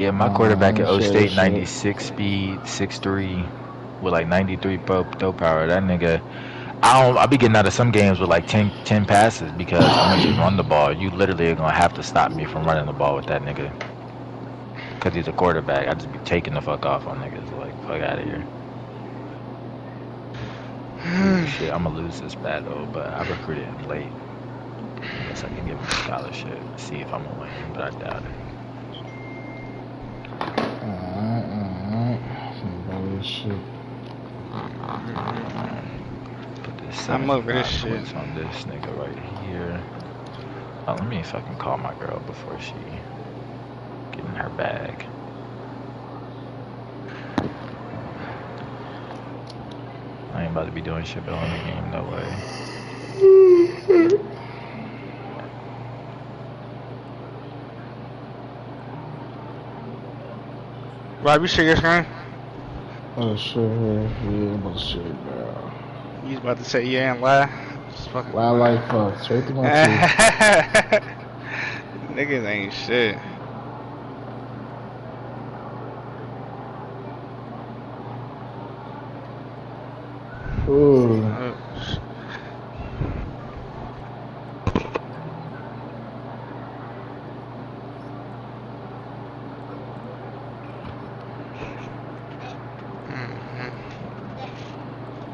Yeah, my quarterback I'm at O share this State, shit. 96 speed, 6'3", with like 93 throw power. That nigga, I be getting out of some games with like 10 passes because I'm gonna just run the ball. You literally are gonna have to stop me from running the ball with that nigga because he's a quarterback. I just be taking the fuck off on niggas. Like, fuck out of here. Ooh, shit, I'm gonna lose this battle, but I recruited him late. I guess I can give him a scholarship, see if I'm gonna win, but I doubt it. Alright. Bullshit. Put this I'm over this 75 shit. points on this nigga right here. Oh, let me fucking call my girl before she get in her bag. I ain't about to be doing shit but on the game, no way. Rob, you see your screen? Oh shit, yeah, bullshit, bro. You was about to say you ain't lie. Just fucking Lie lie. like fuck, straight to my teeth. Niggas ain't shit. Ooh.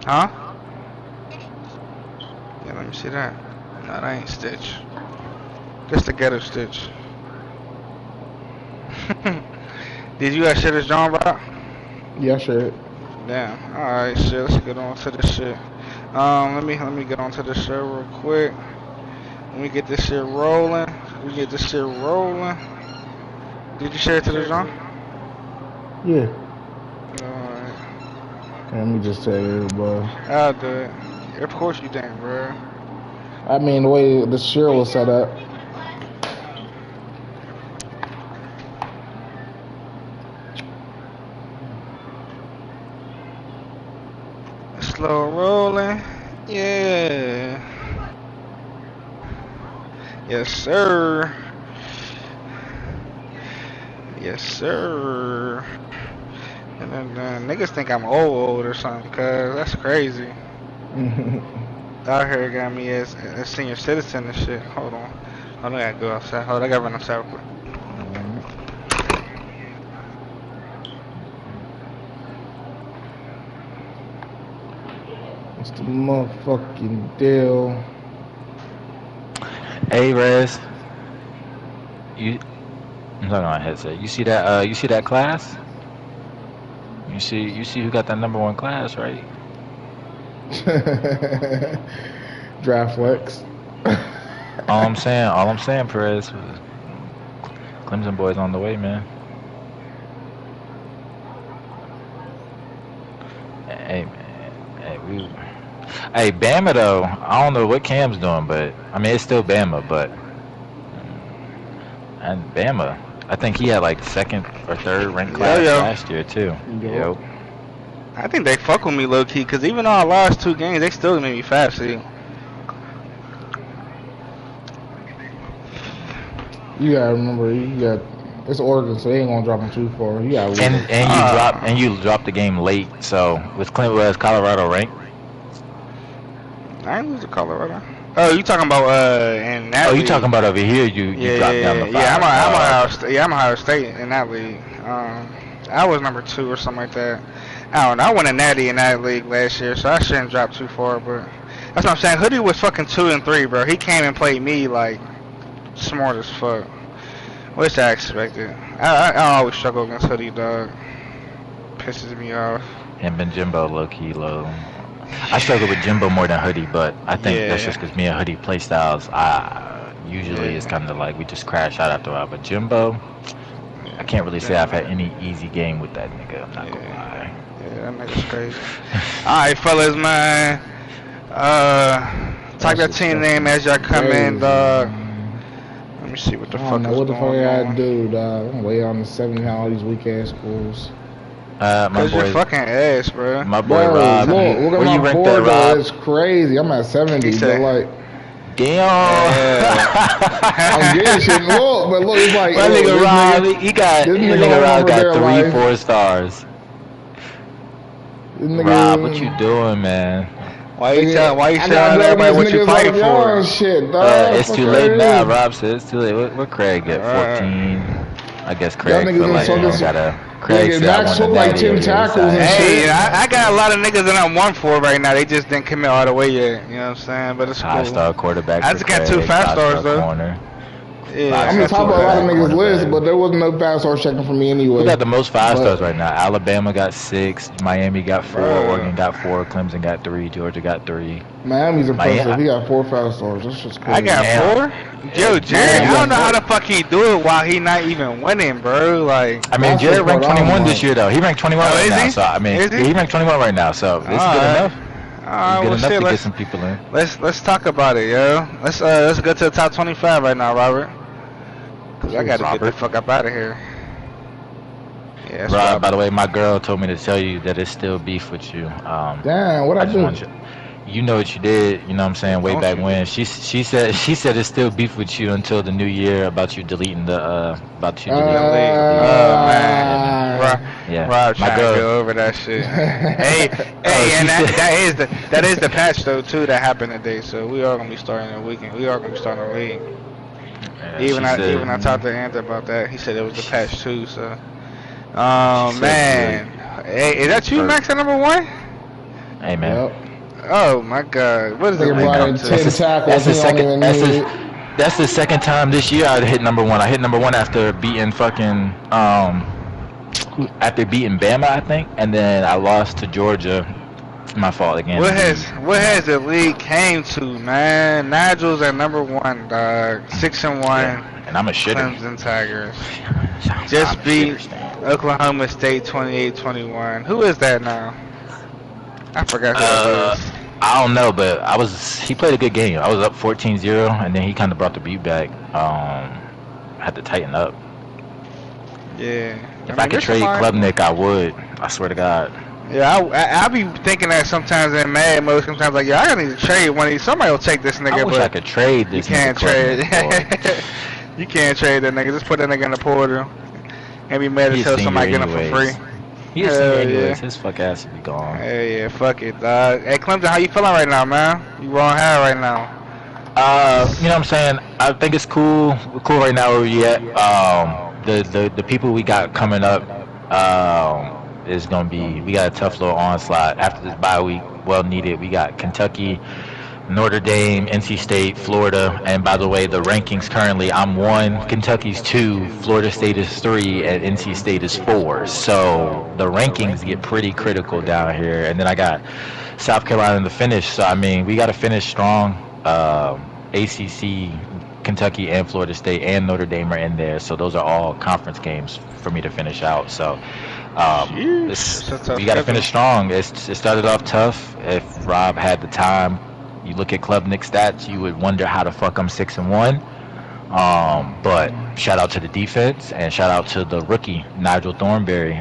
Huh? Yeah, let me see that. No, that ain't Stitch. That's the ghetto Stitch. Did you shit this John, bro? Yeah, shit. Damn. Alright, shit. Let's get on to this shit. Let me get on to this shit real quick. Let me get this shit rolling. We get this shit rolling. Did you share it to the John? Yeah. Alright. Let me just tell you, bro. I'll do it. Of course you didn't, bro. I mean, the way the share was set up. Slow rolling. Yeah. Yes, sir. Yes, sir. And then niggas think I'm old or something, cuz that's crazy. Out here got me as a senior citizen and shit. Hold on. Hold on, I gotta go outside. Hold on, I gotta run outside real quick. What's the motherfucking deal? Hey, Rez, you. I'm talking on headset. You see that? You see that class? You see who got that #1 class, right? Draft flex. All I'm saying, Perez, Clemson boys on the way, man. Hey, man. Hey, Bama though. I don't know what Cam's doing, but I mean it's still Bama, but and Bama. I think he had like second or third ranked Yo, class yo. last year too. Yo. Yep. I think they fuck with me low key, cause even though I lost 2 games, they still made me fat. See, You gotta remember, it's Oregon, so they ain't gonna drop them too far. You gotta lose them. And you dropped the game late. So was Colorado ranked? I ain't lose to Colorado. Oh, you talking about in that Oh, you league? talking about over here? You dropped down the 5. Yeah. I'm Okay. Ohio State in that league. I was number 2 or something like that. I don't know. I won a natty in that league last year, so I shouldn't drop too far. But that's what I'm saying. Hoodie was fucking 2 and 3, bro. He came and played me like smart as fuck, which I expected. I always struggle against Hoodie, dog. Pisses me off. Him and Jimbo low key low. I struggle with Jimbo more than Hoodie, but I think that's just Yeah, because me and Hoodie play styles. Usually it's yeah, kind of like we just crash out after a while. But Jimbo, I yeah. can't really say I've Jimbo. had any easy game with that nigga. I'm not gonna Yeah, lie. yeah, that nigga's crazy. Alright, fellas, man. Type That your shit's team name fucking as y'all come in, crazy, dog. man. Let me see what I the don't fuck know is what the fuck going I gotta on. do, dog. I'm way on the 70 all these weak ass schools. My Cause you're boy, fucking ass, bro. my boy Bro, Rob. look at Where my you ranked at, board though. Rob? It's crazy. I'm at He 70, but said, like, I'm getting shit. Look, but look, it's like My look, nigga Rob, he got this my nigga nigga Rob over got there, 3, like, 4 stars. this nigga, Rob, what you doing, man? Why you telling I got everybody what you niggas fighting like y'all and for? shit, dog. It's Fuck too outta late here. now. Rob said it's too late. What Craig at? 14. I guess Y'all Craig niggas feel been like he talking don't some- gotta. Craig Nigga, said I Max want took a like natty 10 over here, tackles and son. Hey, shit. I got a lot of niggas that I'm 1-4 right now. They just didn't commit all the way yet. You know what I'm saying? But it's cool. 5-star quarterback. I for just got Craig, 2 5-stars 5-star though. corner. Yeah, I'm the I got top of a 2 lot of cornerback, niggas list, cornerback. but there wasn't no pass or checking for me anyway. Who got the most 5-stars But- right now? Alabama got 6, Miami got 4, Bruh. Oregon got 4, Clemson got 3, Georgia got 3. Miami's impressive. Miami- He got 4 5-stars. That's just crazy. I got Damn. 4. Yo, Jared, Damn. I don't know how the fuck he do it while he not even winning, bro. Like, I mean, That's Jared what ranked I'm 21 like. this year, though. He ranked 21 Oh, right is now. he? So I mean, Is he? he ranked 21 right now. So it's good Alright. enough. alright, Good well, enough shit, to get let's some people in. let's talk about it, yo. Let's go to the top 25 right now, Robert. Cause I gotta get the Robert. fuck up out of here. Yeah, that's Rob, Robert. by the way, my girl told me to tell you that it's still beef with you. Damn, what I I just do? want you know what you did, you know what I'm saying, way Don't back you? when. She said it's still beef with you until the new year about you deleting the Oh yeah. man, Rob, Yeah. Rob My trying to girl- go over that shit. hey, she and said- that is the patch though too that happened today. So we are gonna be starting the weekend. We are gonna be starting the league. Yeah, Even she said- I talked to Ant about that. He said it was the patch too. So, She said man, hey, is that you, Max, at number 1? Hey man. Yep. Oh my God, what is it? Nigga league Brian up to? 10 tackles. He don't even need it. That's the second time this year I hit number 1. I hit number 1 after beating fucking after beating Bama, I think, and then I lost to Georgia. My fault again. What has the league came to, man? Nigel's at number 1, dog. 6-1. And I'm a shitter. Clemson Tigers I'm just a beat shitter, Stan. Oklahoma State 28-21. Who is that now? I forgot who that was. I don't know, but he played a good game. I was up 14-0, and then he kind of brought the beat back. Had to tighten up. Yeah. If I could trade Klubnik, I would. I swear to God. Yeah, I be thinking that sometimes in mad mode. Sometimes like, yeah, I gotta need to trade one of these. Somebody will take this nigga, I wish but I could trade you this. can't nigga trade. Klubnik, boy. You can't trade that nigga. Just put that nigga in the portal and be mad to He a tell senior somebody get him for free. anyways. He is Hell senior anyways. yeah. His fuck ass would be gone. Hey, yeah, fuck it, dog. Hey, Clemson, how you feeling right now, man? You on high right now? You know what I'm saying? I think it's cool. We're cool right now where we at. The people we got coming up is gonna be. We got a tough little onslaught after this bye week. Well needed. We got Kentucky, Notre Dame, NC State, Florida, and by the way, the rankings currently, I'm 1, Kentucky's 2, Florida State is 3, and NC State is 4. So the rankings get pretty critical down here. And then I got South Carolina to finish. So I mean, we got to finish strong. ACC, Kentucky, and Florida State, and Notre Dame are in there. So those are all conference games for me to finish out. So we got to finish strong. It started off tough. If Rob had the time, you look at Klubnik stats, you would wonder how the fuck I'm 6-1. But shout out to the defense and shout out to the rookie Nigel Thornberry.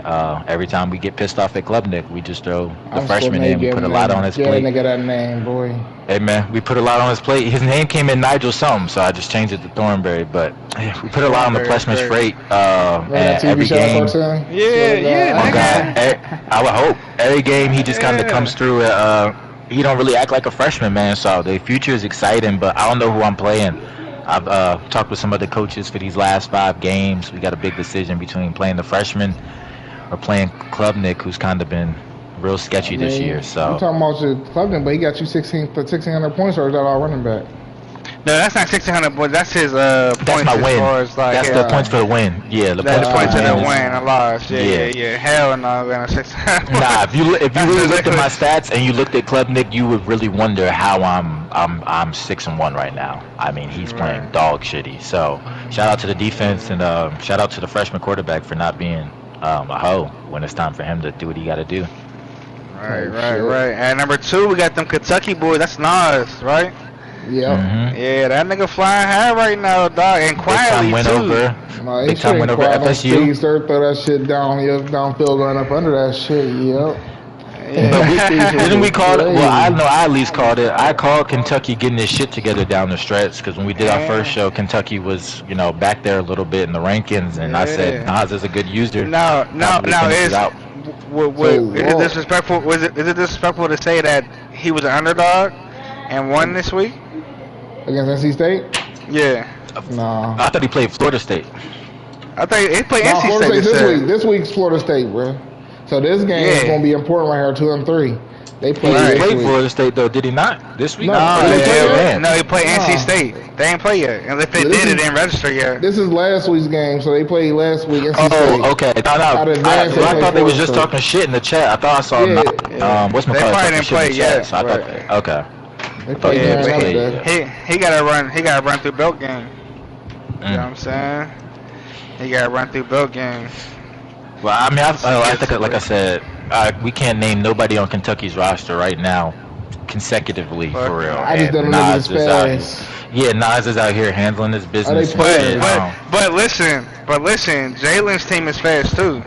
Every time we get pissed off at Klubnik, we just throw the freshman in. We put a lot on his plate. Yeah, nigga, that name, boy. Hey man, we put a lot on his plate. His name came in Nigel something, so I just changed it to Thornberry. But we put a lot on the freshman's freight. And every game. Yeah, Oh God, I would hope every game he just kind of comes through. He don't really act like a freshman, man. So the future is exciting, but I don't know who I'm playing. I've talked with some other coaches for these last 5 games. We got a big decision between playing the freshman or playing Klubnik, who's kind of been real sketchy this year. So I'm talking about your Klubnik, but he got you 1,600 points, or is that all running back? No, that's not 1,600 points. That's his that's points my as win. far as, like, That's the points for the win. Yeah, the That's points points for to the the win. win and loss. Yeah. Hell no, man. 600. Nah, if you really looked at my stats and you looked at Klubnik, you would really wonder how I'm 6-1 right now. I mean, he's playing dog shitty. So shout out to the defense and shout out to the freshman quarterback for not being a hoe when it's time for him to do what he got to do. Right. And number 2, we got them Kentucky boys. That's Nas, right? Yep. Mm-hmm. Yeah, that nigga flying high right now, dog, and quietly win too. over. No, he Big time win shouldn't over quiet on FSU. speed, sir. Throw that shit down, downfield, going up under that shit. Yep. But didn't we call it? Well, I Crazy. know I at least called it. I called Kentucky getting his shit together down the stretch because when we did our first Yeah, show, Kentucky was back there a little bit in the rankings, and I said yeah. Nas is a good user, No, no, probably no. finishes out. So, Is it disrespectful? Is it disrespectful to say that he was an underdog and won this week? against NC State? Yeah. Nah. I thought he played Florida State. I think he played Nah, NC Florida State State this this week. This week's Florida State, bro. So this game is Yeah. gonna be important right here, 2 and 3. They play He Right. this played week. Florida State though, did he not? This week? No, No, Did they play yeah, yet? no, he played NC Nah. State. They ain't play yet. And if they Yeah, did, it didn't register yet. This is last week's game, so they played last week. NC State. Oh, okay. No, Out of advance, they I play thought they was Florida just State. talking shit in the chat. I thought I saw Yeah. what's my They call probably talking didn't shit in play the yet, chat. So I thought but- okay. They play Yeah, Yeah, game but Saturday. he gotta run. He gotta run through belt game. You know what Mm. I'm saying? He gotta run through belt game. Well, I mean, I think, like I said, we can't name nobody on Kentucky's roster right now consecutively Fuck. for real. I just And don't remember Nas this is out fast. here. Yeah, Nas is out here handling his business. and playing? shit. But listen, Jalen's team is fast too.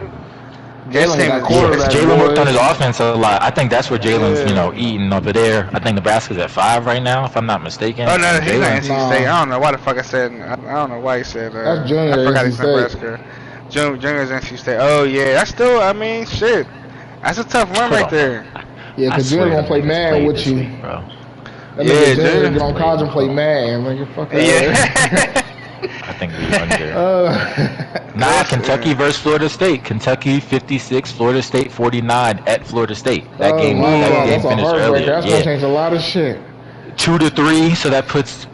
His Jalen team got is quarterback. Jalen worked on boys. his offense a lot. I think that's where Jalen's, Yeah. eating over there. I think Nebraska's at 5 right now, if I'm not mistaken. Oh no, And he's not Jalen- NC Nah. State. I don't know why the fuck I said. I don't know why he said. That's Junior I forgot NC he's State. Nebraska. Junior's NC State. Oh yeah, that's still. I mean, shit. That's a tough run right there. Yeah, I because swear Junior gonna them play niggas man played with this you. week, bro. That Yeah, nigga Junior Junior. get on college and play man. Like, fuck out. Yeah. I think we under. Nah, Listen. Kentucky versus Florida State. Kentucky 56, Florida State 49 at Florida State. That Oh, game, wow, that game that's a finished heartbreaker. earlier. That's gonna Yeah, change a lot of shit. 2-3. So that puts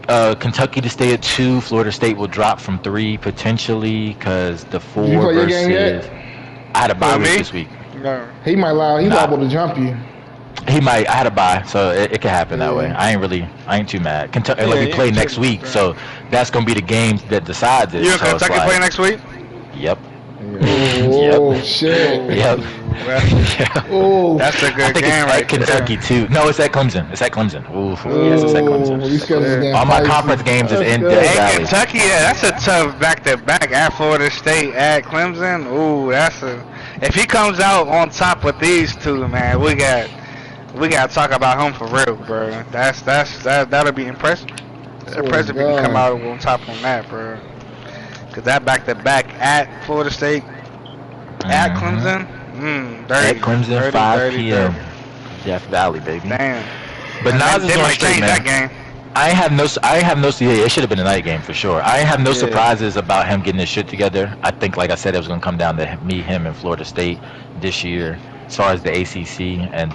Kentucky to stay at 2. Florida State will drop from 3 potentially because the 4 Did you play your versus. game yet? I had a bye Who, week me? this week. No. He might allow. He's Nah. liable to jump you. He might. I had a bye, so it could happen that Yeah. way. I ain't too mad. Kentucky, like we Yeah, play yeah, next sure, week, sure. so that's gonna be the game that decides it. You and so it's Kentucky like, play next week? Yep. Oh Yep. shit. Yep. Well, Oh. that's a I good think game it's right at Kentucky too. No, it's at Clemson. It's at Clemson. Ooh, yes, it's at Clemson. These schedules getting All my feisty. conference games is Let's in go. Death Hey, Valley. Kentucky, yeah, that's a tough back-to-back at Florida State, at Clemson. Ooh, that's a. If he comes out on top with these two, man, we got to talk about him for real, bro. That'll be impressive. Impressive if he come out on top on that, bro. Cause that back-to-back at Florida State, at Mhm. Clemson, dirty. At Clemson, dirty, 5 dirty, p.m. dirty. Death Valley, baby. Damn. But And Nas they is doing might straight, change man. that game. I have no. Yeah, it should have been a night game for sure. I have no Yeah. surprises about him getting his shit together. I think, like I said, it was gonna come down to me, him, and Florida State this year, as far as the ACC, and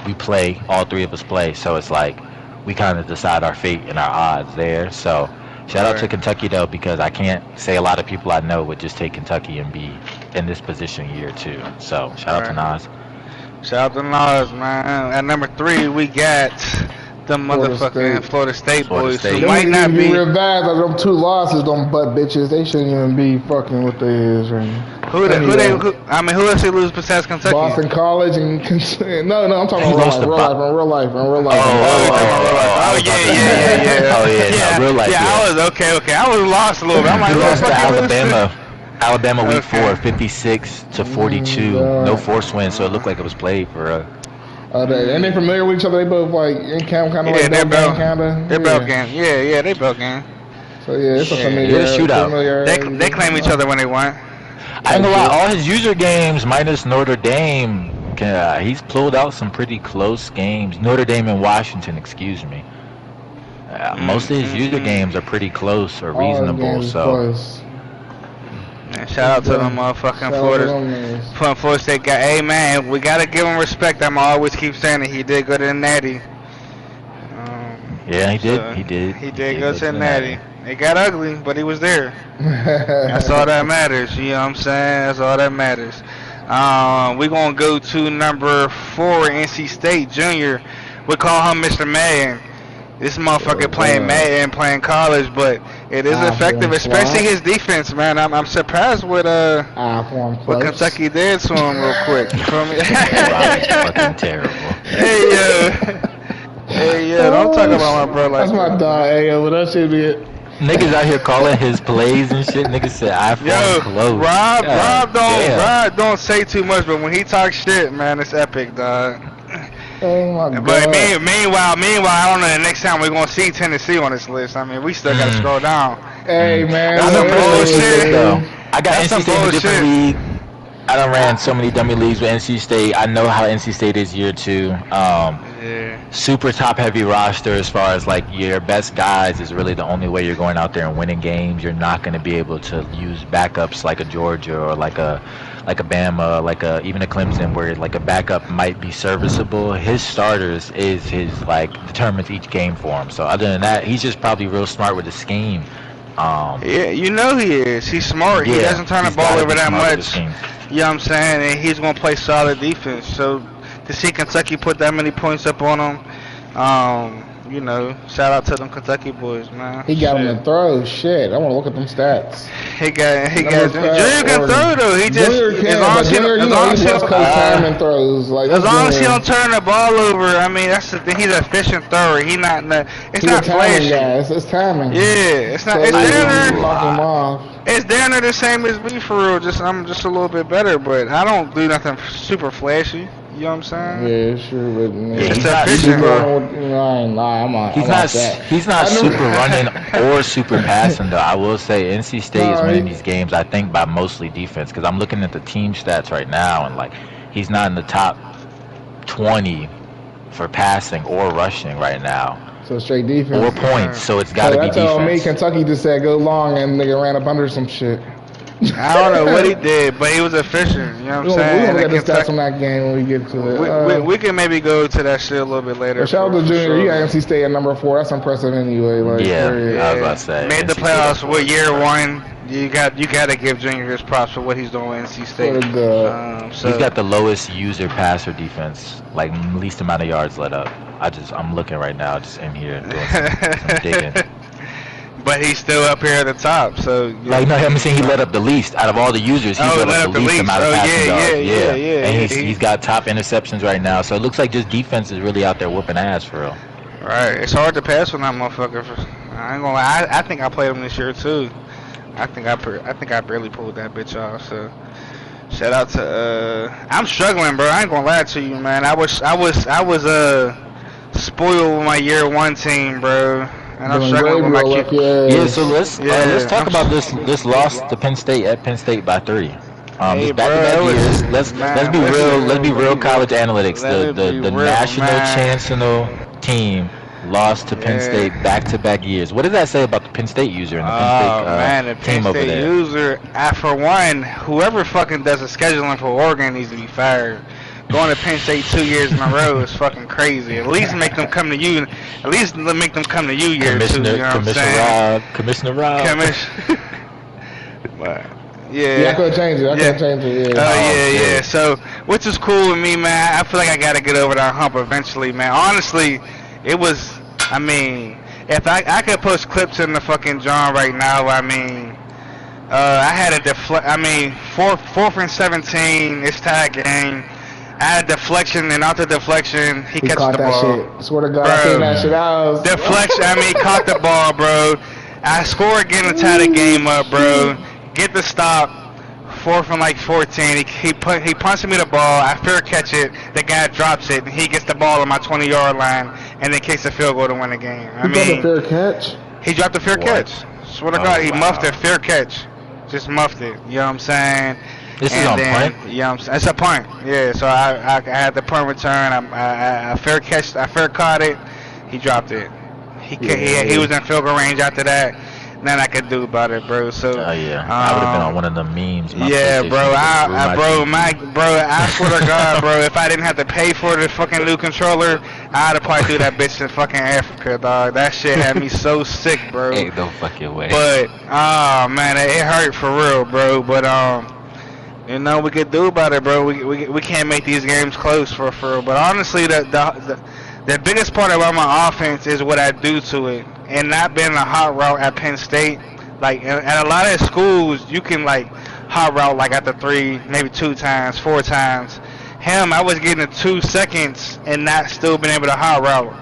we play. All three of us play, so it's like we kind of decide our fate and our odds there. So shout out to Right. Kentucky though, because I can't say a lot of people I know would just take Kentucky and be in this position year two. So shout out to Right. Nas. Shout out to Nas, man. At number 3, we got the Florida motherfucking State. Florida State Florida boys State. who Them might niggas not need to be. real bad. Like them 2 losses, them butt bitches. They shouldn't even be fucking with they is right now. Who else they lose besides Kentucky? Boston College and no, I'm talking He about lost to real life, real life, in real life. Oh, yeah. Oh yeah, no, real life. Yeah, I was okay. I was lost a little bit. I'm like, We who lost to the fuck you lose to? Alabama. Alabama week Okay. 4, 56 to 42. God. No force win, so it looked like it was played for. And they familiar with each other. They both like in camp, kind of Yeah, like they're belt belt. game, kind of. They're belt game. Yeah, they belt game. So yeah, it's a Yeah. familiar. Yeah, shootout. familiar- They claim each other when they won. I ain't gonna lie, all his user games minus Notre Dame, he's pulled out some pretty close games. Notre Dame and Washington, excuse me. Most of his user games are pretty close or All reasonable. games So close. Man, shout out to them motherfucking Shout out to Florida. them niggas. Florida State guy. Hey man, we gotta give him respect. I'm always keep saying it. He did go to the Natty. yeah, he did. So, He did. He did go to the Natty. It got ugly, but he was there. That's all that matters. You know what I'm saying? That's all that matters. We gonna go to number 4, NC State Junior. We call him Mr. Madden. This motherfucker playing Madden, playing college, but it is effective, boy, especially swat. his defense, man. I'm surprised with Form what close. Kentucky did to him real quick. You feel me? Rob's fucking terrible. Hey yo, hey yo, don't talk about my bro like That's my that. dog. Hey, yo, but that should be it. Niggas out here calling his plays and shit. Niggas said iPhone Yo, close. Rob, God damn. Rob don't say too much, but when he talks shit, man, it's epic, dog. Oh my But god. meanwhile, I don't know the next time we're gonna see Tennessee on this list. I mean, we still gotta scroll down. Hey man, That's I'm some impressed with NC bullshit. State though. I got That's NC some State in a different bullshit. league. I done ran so many dummy leagues with NC State. I know how NC State is year two. Yeah. Super top heavy roster as far as like your best guys is really the only way you're going out there and winning games. You're not going to be able to use backups like a Georgia or like a Bama, like a even a Clemson where like a backup might be serviceable. His starters is his like determines each game for him. So other than that, he's just probably real smart with the scheme. Yeah, you know he is. He's smart. He Yeah, doesn't turn the he's ball gotta over be that smart with the much. scheme. You know what I'm saying? And he's gonna play solid defense. So to see Kentucky put that many points up on him, you know, shout out to them Kentucky boys, man. he got him Shit. to throw. Shit, I want to look at them stats. He got Number Junior can Oregon. throw though. He just Junior as can, long but as he Junior, you as know, long he as he West Coast time and throws. Like as that's long as he Junior. don't turn the ball over, I mean that's the thing. He's an efficient thrower. He not it's He's a not timing flashy. guy. It's timing. Yeah, it's not. So It's they down can there. knock him off. It's down there the same as me for real. I'm just a little bit better, but I don't do nothing super flashy. You know what I'm saying? Yeah, sure, but man, Yeah, It's he's just not efficient. super. you know, I ain't lie. I'm He's off not. that. He's not I knew- super running or super passing though. I will say NC State is No, winning he- these games. I think by mostly defense because I'm looking at the team stats right now and like he's not in the top 20 for passing or rushing right now So straight defense. or points. So it's So got to be that tell me defense. Kentucky just said go long and nigga ran up under some shit. I don't know what he did, but he was efficient. You know what I'm We're saying? gonna And get the stats Kentucky- from that game when we get to it. we can maybe go to that shit a little bit later. Shout out for to Junior. sure. You got NC State at number 4. That's impressive anyway. Like, Yeah, period. I was about to say. Made the NC State playoffs is with year one. You got to give Junior his props for what he's doing with NC State. What a good. So He's got the lowest user passer defense, like least amount of yards let up. I'm looking right now, just in here doing some digging. but he's still up here at the top. So Like no, I'm saying he let up the least out of all the users. He's let up the least amount of passing yards. yeah. And he's got top interceptions right now. So it looks like just defense is really out there whooping ass for real. Right, it's hard to pass on that motherfucker. I ain't gonna lie. I think I played him this year too. I think I barely pulled that bitch off. So shout out to I'm struggling, bro. I ain't gonna lie to you, man. I was spoiled with my year one team, bro. And I'm Doing struggling with my Gabriel kid. up, Yeah, so let's talk I'm about this loss to Penn State at Penn State by 3. Hey, Just bro, back-to-back it was- years. Let's man, be real. listen, Let's be real. College analytics. let The it be real, national man. chancellor team lost to Penn Yeah. State back-to-back years. What does that say about the Penn State user and the Penn Oh State man, the team Penn over State there? user. For one, whoever fucking does the scheduling for Oregon needs to be fired. Going to Penn State 2 years in a row is fucking crazy. At least make them come to you. At least make them come to you year two. You know what I'm saying? Commissioner Rob. But, Yeah, I could have changed it. I could have changed it. Oh Yeah. yeah. So, which is cool with me, man. I feel like I gotta get over that hump eventually, man. Honestly, it was. I mean, if I could post clips in the fucking John right now, I mean, I had a I mean, fourth and 17. It's tag game. I had a deflection, and after deflection, he He catches caught the that ball. shit. Swear to God, I Bro. seen that shit. I was Deflection. I mean, caught the ball, bro. I score again to tie the game up, bro. Get the stop. 4th and like 14. He punches me the ball. I fair catch it. The guy drops it. And he gets the ball on my 20-yard line, and then kicks a field goal to win the game. I He got mean, a fair catch. he dropped a fair What? catch. Swear to Oh, God, he wow. muffed it. Fair catch. Just muffed it. You know what I'm saying? This is And on then, punt? You know what I'm saying? It's a punt. Yeah, so I had the punt return. I fair catch. I fair caught it. He dropped it. He was in field goal range after that. Nothing I could do about it, bro. So Oh yeah, I would have been on one of them memes. My yeah, PlayStation bro. just threw my I swear to God, bro. If I didn't have to pay for the fucking new controller, I'd have probably threw that bitch in fucking Africa, dog. That shit had me so sick, bro. Ain't no fucking way. But oh man, it hurt for real, bro. But you know we could do about it, bro. We can't make these games close for real. But honestly, the biggest part about my offense is what I do to it, and not being a hot route at Penn State. Like at a lot of schools, you can like hot route like at the 3, maybe 2 times, 4 times. Him, I was getting the 2 seconds and not still being able to hot route.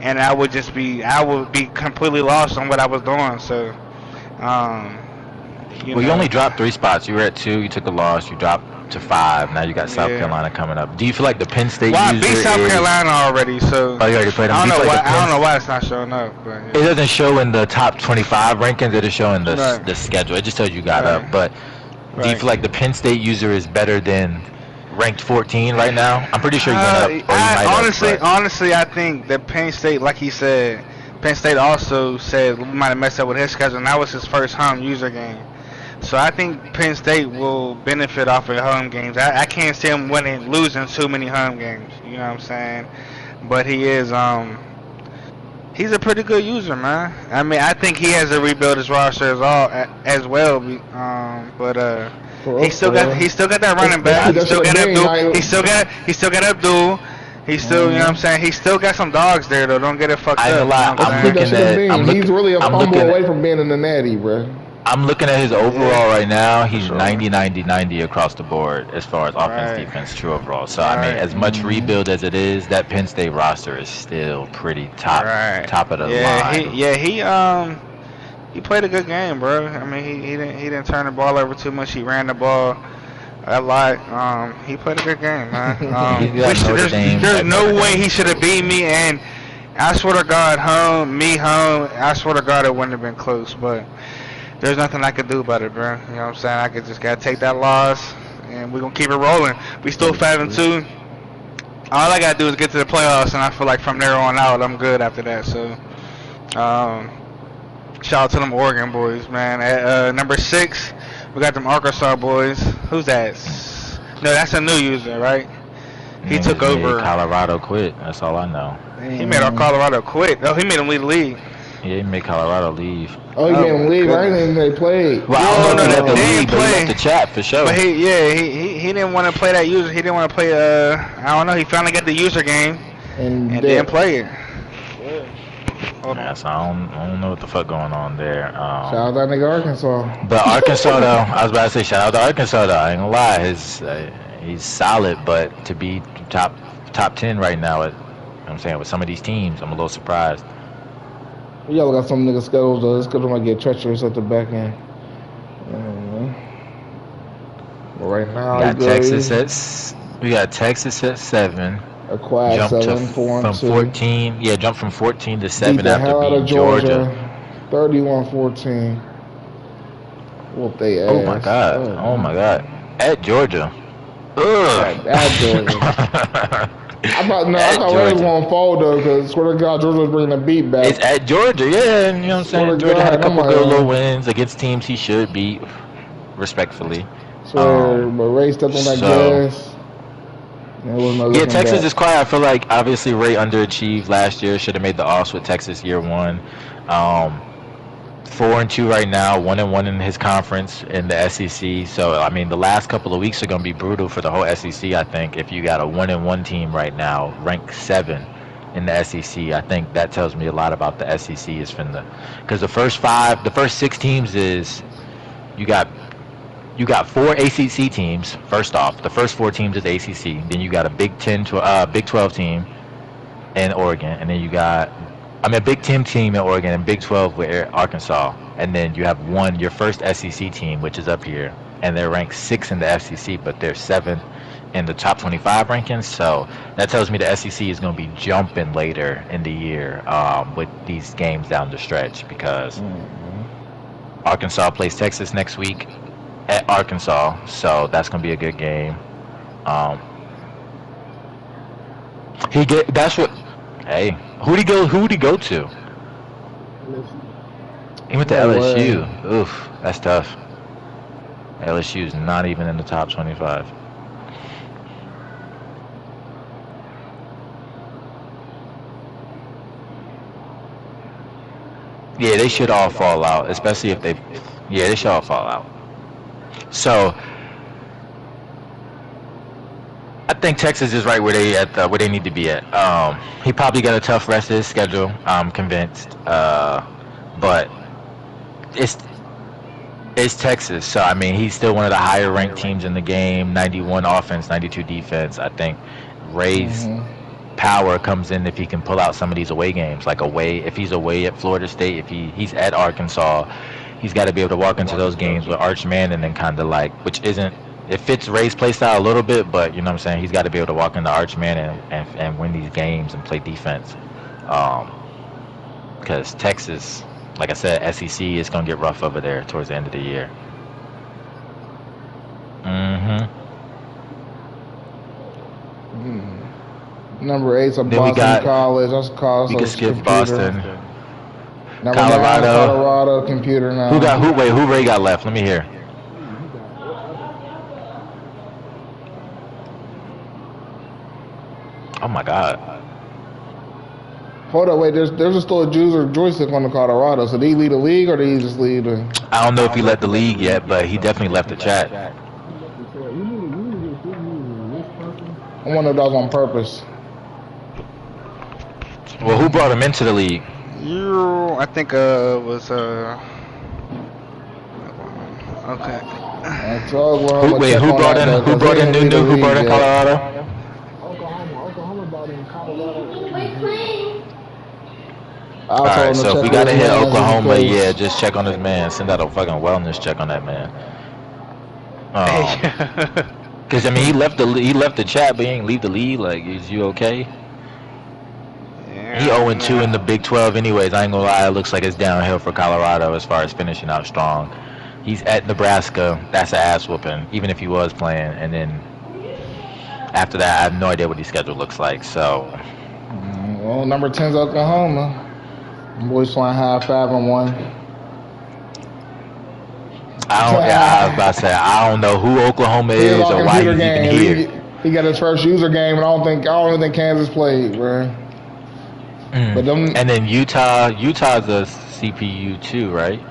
and I would be completely lost on what I was doing. So, um, Well, you only dropped 3 spots. You were at 2. You took a loss. You dropped to 5. Now you got South yeah. Carolina coming up. Do you feel like the Penn State Well, I user beat South is? Carolina already, so Oh, you already played them. I Do don't you know feel why. like the I don't Penn? know why it's not showing up, but It yeah. doesn't show in the top 25 rankings. It is showing Right, the schedule. It just tells you got up. right, But do you right. feel like the Penn State user is better than ranked 14 right now? I'm pretty sure you went up, or you might I have. But honestly, I think that Penn State, like he said, Penn State also said we might have messed up with his schedule, and that was his first home user game. So I think Penn State will benefit off of the home games. I can't see him losing too many home games. You know what I'm saying? But he's a pretty good user, man. I mean, I think he has to rebuild his roster as well. But he still got that running back. He still got Abdul. He still got Abdul. He's still, you know what I'm saying? He still got some dogs there though. Don't get it fucked I ain't up. gonna lie. You know what I'm I'm saying? looking at. He's really a I'm fumble looking away at. from being in the natty, bro. I'm looking at his overall right now. He's Sure. 90, 90, 90 across the board as far as offense, Right. defense, true overall. So I mean, Right. as much rebuild as it is, that Penn State roster is still pretty top of the line. He played a good game, bro. I mean, he didn't turn the ball over too much. He ran the ball a lot. He played a good game, man. He got Notre Dame There's at no Notre way Dame. he should have beat me, and I swear to God, I swear to God, it wouldn't have been close. But there's nothing I could do about it, bro. You know what I'm saying? I gotta take that loss, and we're gonna keep it rolling. We still 5-2. All I gotta do is get to the playoffs, and I feel like from there on out, I'm good after that. So, shout out to them Oregon boys, man. At number 6, we got them Arkansas boys. Who's that? No, that's a new user, right? He Niggas took made over. Colorado quit. That's all I know. He made our Colorado quit. Oh, he made them lead the league. Yeah, he made Colorado leave. Oh, he made him leave. I goodness. didn't even they played. Well, I don't know if he left the they league, didn't but he play. left the chat for sure. But he didn't want to play that user. He didn't want to play. I don't know. He finally got the user game and didn't play it. Hold on. Yeah, so I don't know what the fuck going on there. Shout out that nigga Arkansas. But Arkansas though, I was about to say shout out to Arkansas though. I ain't gonna lie, he's solid, but to be top 10 right now, you know what I'm saying, with some of these teams, I'm a little surprised. Y'all got some niggas schedules though. This schedule might get treacherous at the back end. But right now, We got Texas at 7. a quad Jump 7, 4 from and 2. 14. Yeah, jump from 14 to Beat 7 the after hell out beating of Georgia. 31-14. Whoop they ass. Oh my god. Oh my god. At Georgia. Ugh. At Georgia. I thought Ray was Georgia. gonna fold though, because swear to God, Georgia was bringing the beat back. It's at Georgia, yeah, and you know what I'm Swear saying? to Georgia had a God, couple I'm good like, little wins against teams he should beat, respectfully. Swear, but Ray stepped on that so- gas. And it was no Yeah, looking Texas back. is quiet. I feel like obviously Ray underachieved last year. Should have made the offs with Texas year 1. 4-2 right now, 1-1 in his conference in the SEC. So I mean, the last couple of weeks are going to be brutal for the whole SEC. I think if you got a 1-1 team right now, ranked 7 in the SEC, I think that tells me a lot about the SEC is finna. Because the first 6 teams is you got 4 ACC teams. First off, the first 4 teams is ACC. Then you got a Big 12 team in Oregon, and then you got a Big 10 team in Oregon and Big 12 with Arkansas, and then you have your first SEC team, which is up here, and they're ranked 6 in the SEC, but they're 7th in the top 25 rankings. So that tells me the SEC is going to be jumping later in the year with these games down the stretch, because Arkansas plays Texas next week at Arkansas, so that's going to be a good game. Hey, who'd he go to? He went to LSU. Oof, that's tough. LSU is not even in the top 25. Yeah, they should all fall out, especially if they. Yeah, they should all fall out. So I think Texas is right where they need to be at. He probably got a tough rest of his schedule. I'm convinced, but it's Texas. So I mean, he's still one of the higher ranked teams in the game. 91 offense, 92 defense. I think Ray's power comes in if he can pull out some of these away games. Like if he's away at Florida State, if he's at Arkansas, he's got to be able to walk into those games with Arch Manning and kind of like, which isn't, it fits Ray's play style a little bit, but you know what I'm saying? He's got to be able to walk into Arch Manning and win these games and play defense. Because Texas, like I said, SEC is going to get rough over there towards the end of the year. Number 8's a Then we Boston got- College. That's college. We can skip computer. Boston. Number Colorado. 9, Colorado computer now. Who Ray got left? Let me hear. Oh my God. Hold up, wait. There's still a joystick on the Colorado. So did he lead the league or did he just lead the? I don't know if he left the league yet, but he definitely left the chat. I wonder if that was on purpose. Well, who brought him into the league? I think was okay. That's all. Who brought in Nunu? Who brought in Colorado? Oklahoma brought in Colorado. All right, so if we gotta hit Oklahoma, yeah, just check on this man. Send out a fucking wellness check on that man. Because I mean, he left the chat, but he ain't leave the league. Like, is you okay? Yeah, He 0-2 in the Big 12, anyways. I ain't gonna lie, it looks like it's downhill for Colorado as far as finishing out strong. He's at Nebraska. That's an ass whooping, even if he was playing. And then after that, I have no idea what his schedule looks like. So, Well, number 10's Oklahoma. Boys flying high 5-1. I was about to say, I don't know who Oklahoma is or why he's even here. He got his first user game, and I don't even think Kansas played, bro. But them, And then Utah's a CPU too, right?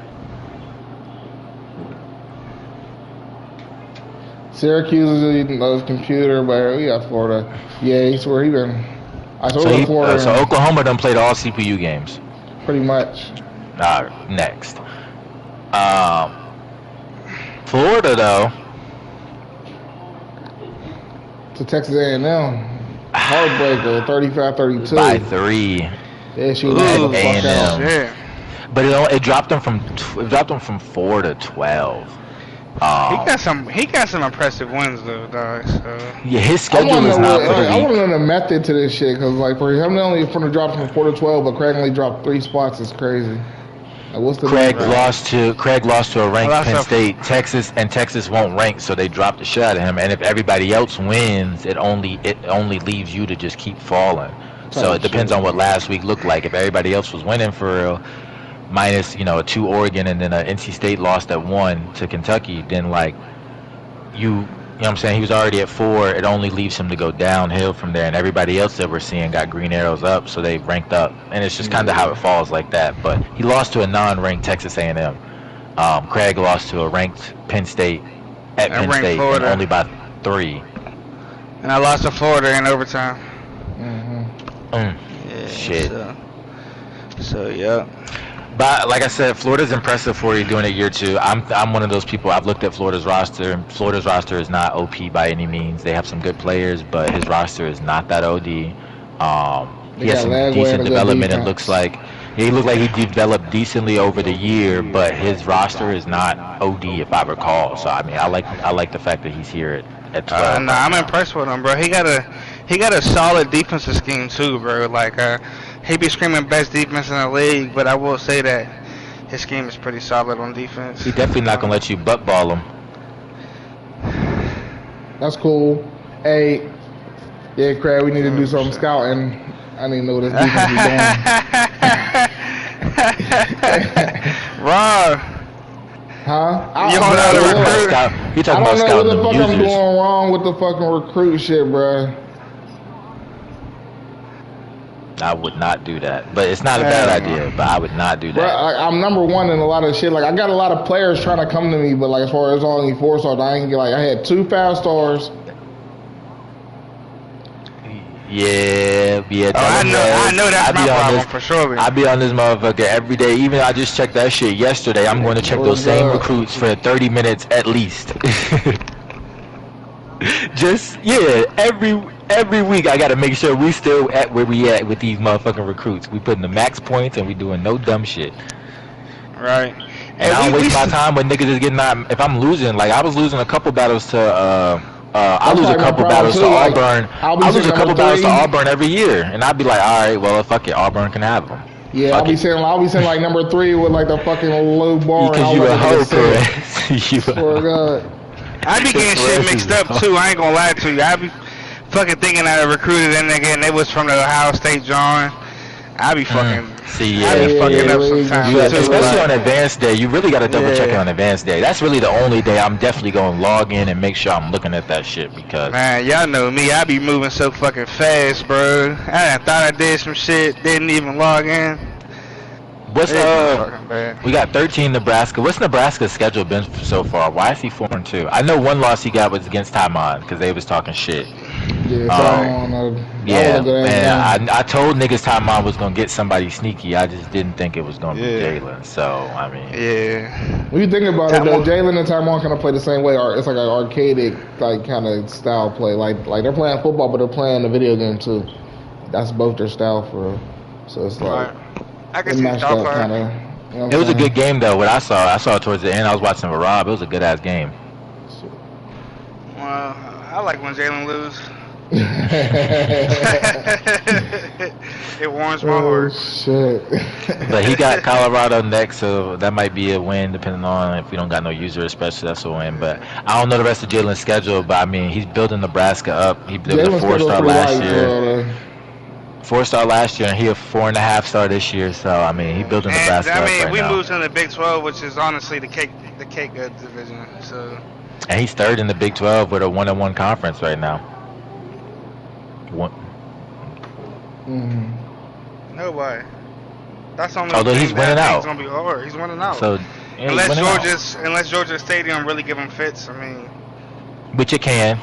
Syracuse is a computer, but we got Florida. Yeah, he's where he been. Florida. So Oklahoma done played all CPU games. Pretty much. Next. Florida though. To Texas A&M. Heartbreaker, 35-32. By 3. Yeah, she Ooh, was the fuck out. shit. But it dropped them from 4 to 12. He got some impressive wins though, dog. So. Yeah, his schedule is not for the I want week. to know the method to this shit, because like for him only from the drop from 4 to 12, but Craig only dropped 3 spots. Is crazy. Like, what's the Craig difference? lost to a ranked Well, Penn that's State. Texas won't rank, so they dropped the shit out of him. And if everybody else wins, it only leaves you to just keep falling. So it depends on what last week looked like. If everybody else was winning for real, minus a 2 Oregon and then a NC State lost at 1 to Kentucky, then like you know what I'm saying, he was already at 4. It only leaves him to go downhill from there, and everybody else that we're seeing got green arrows up, so they ranked up, and it's just kind of how it falls like that. But he lost to a non-ranked Texas A&M. Craig lost to a ranked Penn State at Penn State, and only by 3. And I lost to Florida in overtime. Mm-hmm. Yeah, Shit. So yeah. But like I said, Florida's impressive for you doing it year 2. I'm one of those people. I've looked at Florida's roster, and Florida's roster is not OP by any means. They have some good players, but his roster is not that OD. He has some decent development. It looks like he looked like he developed decently over the year, but his roster is not OD if I recall. So I mean, I like the fact that he's here at 12. No, I'm impressed with him, bro. He got a solid defensive scheme too, bro. Like he be screaming best defense in the league, but I will say that his scheme is pretty solid on defense. He definitely not gonna let you butt ball him. That's cool. Hey, yeah, Craig, we need to do some scouting. I need to know what this defense be doing. Rob. Huh? You don't know the recruit. You talking I about don't know scouting what the them fuck I'm users? doing wrong with the fucking recruit shit, bro. I would not do that, but it's not a bad idea. But I would not do Bro, that. I'm number 1 in a lot of shit. Like I got a lot of players trying to come to me, but like as far as only 4 stars, I ain't get like I had 2 5 stars. Yeah. I know that's my problem for sure. I be on this motherfucker every day. Even I just checked that shit yesterday. I'm going to check those same recruits for 30 minutes at least. Just every week I gotta make sure we still at where we at with these motherfucking recruits. We putting the max points and we doing no dumb shit. Right. And And I don't we waste my time when niggas is getting out. If I'm losing, like I was losing a couple battles to I That's lose a probably my couple problem battles too. to Like, Auburn. I'll be I lose sitting a couple number battles to 3. Auburn every year, and I'd be like, all right, well fuck it, Auburn can have them. Yeah, Fuck it. I'll be saying like number 3 with like the fucking low bar. and Because I'll you let a the hoe, nigga sit. Perez. You a Swear to hoe. God. I be getting shit mixed up too. I ain't gonna lie to you. I be fucking thinking I recruited that nigga and they was from the Ohio State John. I be fucking. See, I be yeah, fucking yeah. up You sometimes You, got- too. especially Like, on advanced day, you really got to double check it Yeah. on advanced day. That's really the only day I'm definitely going to log in and make sure I'm looking at that shit because man, y'all know me. I be moving so fucking fast, bro. I thought I did some shit, didn't even log in. what's It'd be fucking bad. we got 13 Nebraska. What's Nebraska's schedule been so far? Why is he 4-2? I know one loss he got was against Taiwan because they was talking shit. Yeah, so Yeah, that was a good ass game. man. I told niggas Taiwan was gonna get somebody sneaky. I just didn't think it was gonna Yeah. be Jalen. So I mean, Yeah. When you think about it, though, Taiwan- Jalen and Taiwan kind of play the same way. Or it's like an arcadic like kind of style play. Like they're playing football, but they're playing the video game too. That's both their style for real. So it's like Right. I it can see matched y'all up kind part. of. You know what it was a I'm good game though. What I saw it towards the end. I was watching with Rob. It was a good ass game. Well, I like when Jalen lose. saying? It warms my Oh heart. shit! But he got Colorado next, so that might be a win, depending on if we don't got no user, especially that's a win. But I don't know the rest of Jalen's schedule. But I mean, he's building Nebraska up. He did a Jalen's schedule 4-star pretty last light, year, bro. 4-star last year, and he a 4.5-star this year. So I mean, he building And Nebraska I up mean, right we now. moved to the Big 12, which is honestly the cake good division. So And he's third in the Big 12 with a 1-1 conference right now. One, Mhm. no way. That's the only Although thing he's that winning I think out. is gonna be hard. He's winning out. so yeah, he's winning out. Unless Georgia's Stadium really give him fits. I mean, Which it can.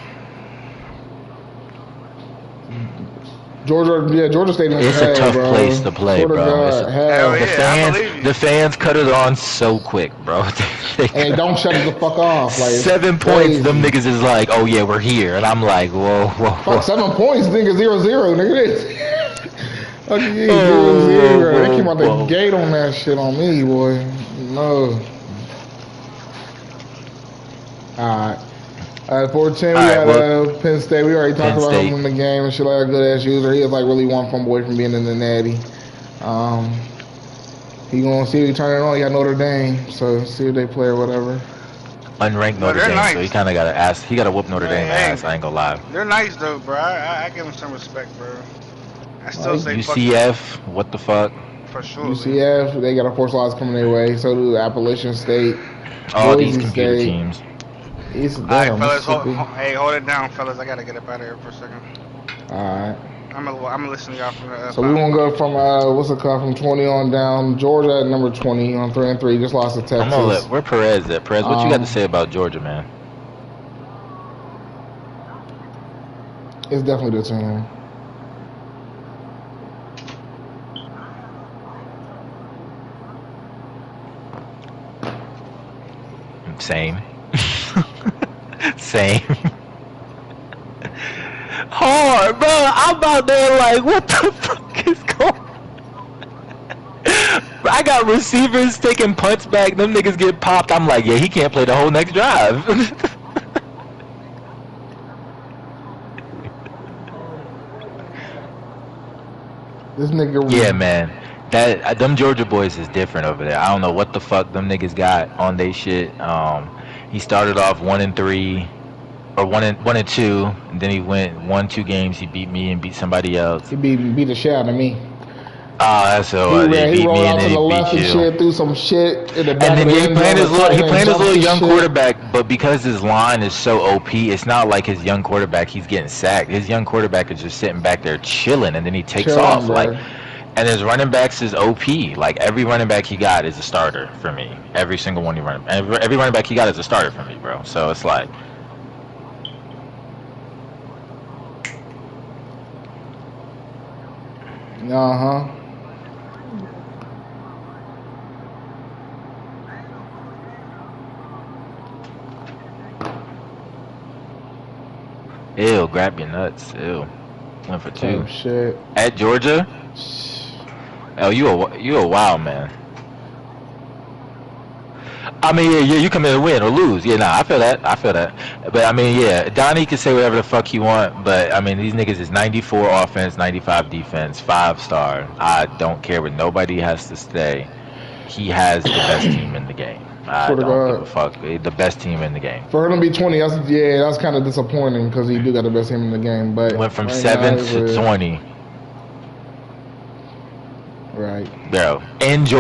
Georgia State. It's a tough place to play, Swear to bro. God, It's a- hell. Hell yeah. I believe you. The fans cut it on so quick, bro. And don't shut it the fuck off. Like, it's 7 crazy. points, them niggas is like, oh yeah, we're here, and I'm like, whoa, whoa, Fuck, whoa. 7 points, nigga, 0-0, nigga. This. Fuck yeah, Whoa, 0-0. They came out the whoa. gate on that shit on me, boy. No. Alright. At 14, we All right, had well, Penn State. We already talked Penn about State. him in the game and shit like a good ass user. He is like really one from away from being in the natty. He gonna see if he turn it on. He got Notre Dame, so see if they play or whatever. Unranked Well, Notre they're Dame, so nice. he kind of got to ask. He got to whoop Notre Dame Hey. ass. I ain't gonna lie. they're nice though, bro. I give them some respect, bro. I still Well, say fuck UCF, what the fuck? for sure. man. UCF, they got a 4 slots coming their way. So do Appalachian State. All Boise these computer State. teams. East, All right, damn, fellas, Mississippi. hey, hold it down, fellas. I gotta get up out of here for a second. All right. I'm gonna listen to y'all from the. So we won't go from what's it called, from 20 on down. Georgia at number 20 on 3-3, just lost to Texas. I'm gonna let. Where Perez at? Perez, what you got to Um, say about Georgia, man? It's definitely the team. Same. Same. Hard, bro. I'm out there like, what the fuck is going on? I got receivers taking punts back. Them niggas get popped. I'm like, yeah, he can't play the whole next drive. This nigga. Yeah, man. That them Georgia boys is different over there. I don't know what the fuck them niggas got on they shit. He started off 1-3 or 1-2, and then he went 1-2 games. He beat me and beat somebody else. He beat the shit out of me. That's so He he beat rolled me out and to then the he left beat and you. shit, threw some shit in the back And then of the he end playing zone, his little, he and playing his jumped little his young shit. quarterback, but because his line is so OP, it's not like his young quarterback he's getting sacked. His young quarterback is just sitting back there chilling, and then he takes Chilling, off bro. like. And his running backs is OP. Like every running back he got is a starter for me. Every single one he run. Every running back he got is a starter for me, bro. So it's like. Uh-huh. Ew, grab your nuts. Ew. Went for 2. Oh shit. At Georgia? Oh, you a wild man. I mean, yeah, you come in and win or lose. Yeah, nah, I feel that. But I mean, yeah, Donnie can say whatever the fuck he want. But I mean, these niggas is 94 offense, 95 defense, 5-star. I don't care what nobody has to say. He has the best team in the game. I don't give a fuck. The best team in the game. For him to be 20, that's kind of disappointing because he do got the best team in the game. But went from 7 to 20. Right. Bro,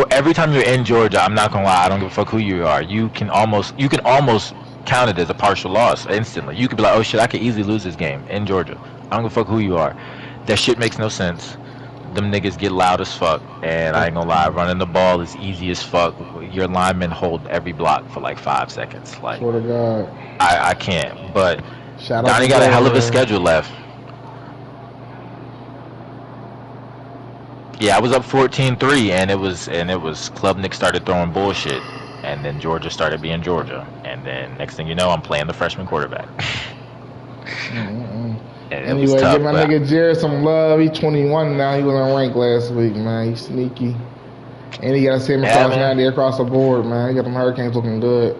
every time you're in Georgia, I'm not gonna lie, I don't give a fuck who you are. You can almost count it as a partial loss instantly. You could be like, oh shit, I could easily lose this game in Georgia. I don't give a fuck who you are. That shit makes no sense. Them niggas get loud as fuck, and I ain't gonna lie, running the ball is easy as fuck. Your linemen hold every block for like 5 seconds. Like, swear to God. I can't. But Donnie got a hell of a schedule left. Yeah, I was up 14-3, and it was Klubnik started throwing bullshit, and then Georgia started being Georgia, and then next thing you know, I'm playing the freshman quarterback. Anyway, give my nigga Jared some love. He's 21 now. He was unranked last week, man. He's sneaky, and he got a 790 across the board, man. He got them Hurricanes looking good.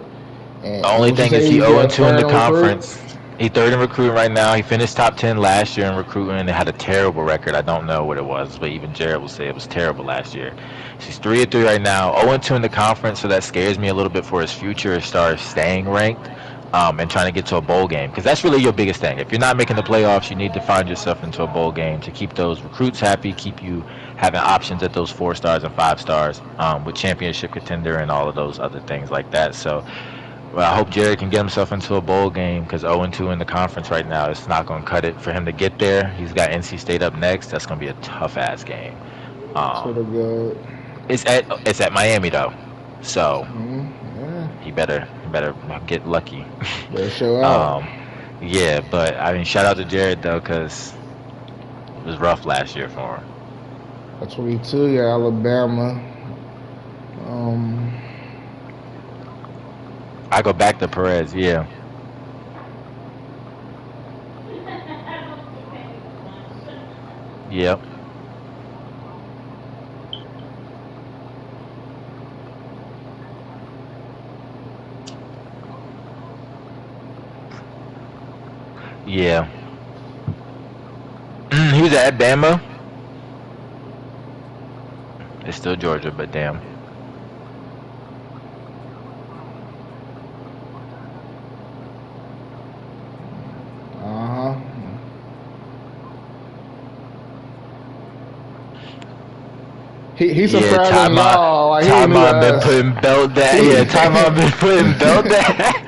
And the only thing is he 0-2 in the conference. He's 3rd in recruiting right now. He finished top 10 last year in recruiting and had a terrible record. I don't know what it was, but even Jared will say it was terrible last year. He's 3-3 right now, 0-2 in the conference, so that scares me a little bit for his future as far as staying ranked and trying to get to a bowl game. Because that's really your biggest thing. If you're not making the playoffs, you need to find yourself into a bowl game to keep those recruits happy, keep you having options at those 4 stars and 5 stars with championship contender and all of those other things like that. So well, I hope Jared can get himself into a bowl game because 0-2 in the conference right now, it's not going to cut it for him to get there. He's got NC State up next. That's going to be a tough-ass game. It's at Miami, though. So he better get lucky. Better show out. Yeah, but, I mean, shout out to Jared, though, because it was rough last year for him. That's 22, yeah, Alabama. I go back to Perez, yeah. Yep. Yeah. He was at Bama. It's still Georgia, but damn. He's subscribing y'all. Like, Ty-Mon been putting belt that. Yeah, Ty-Mon been putting belt that.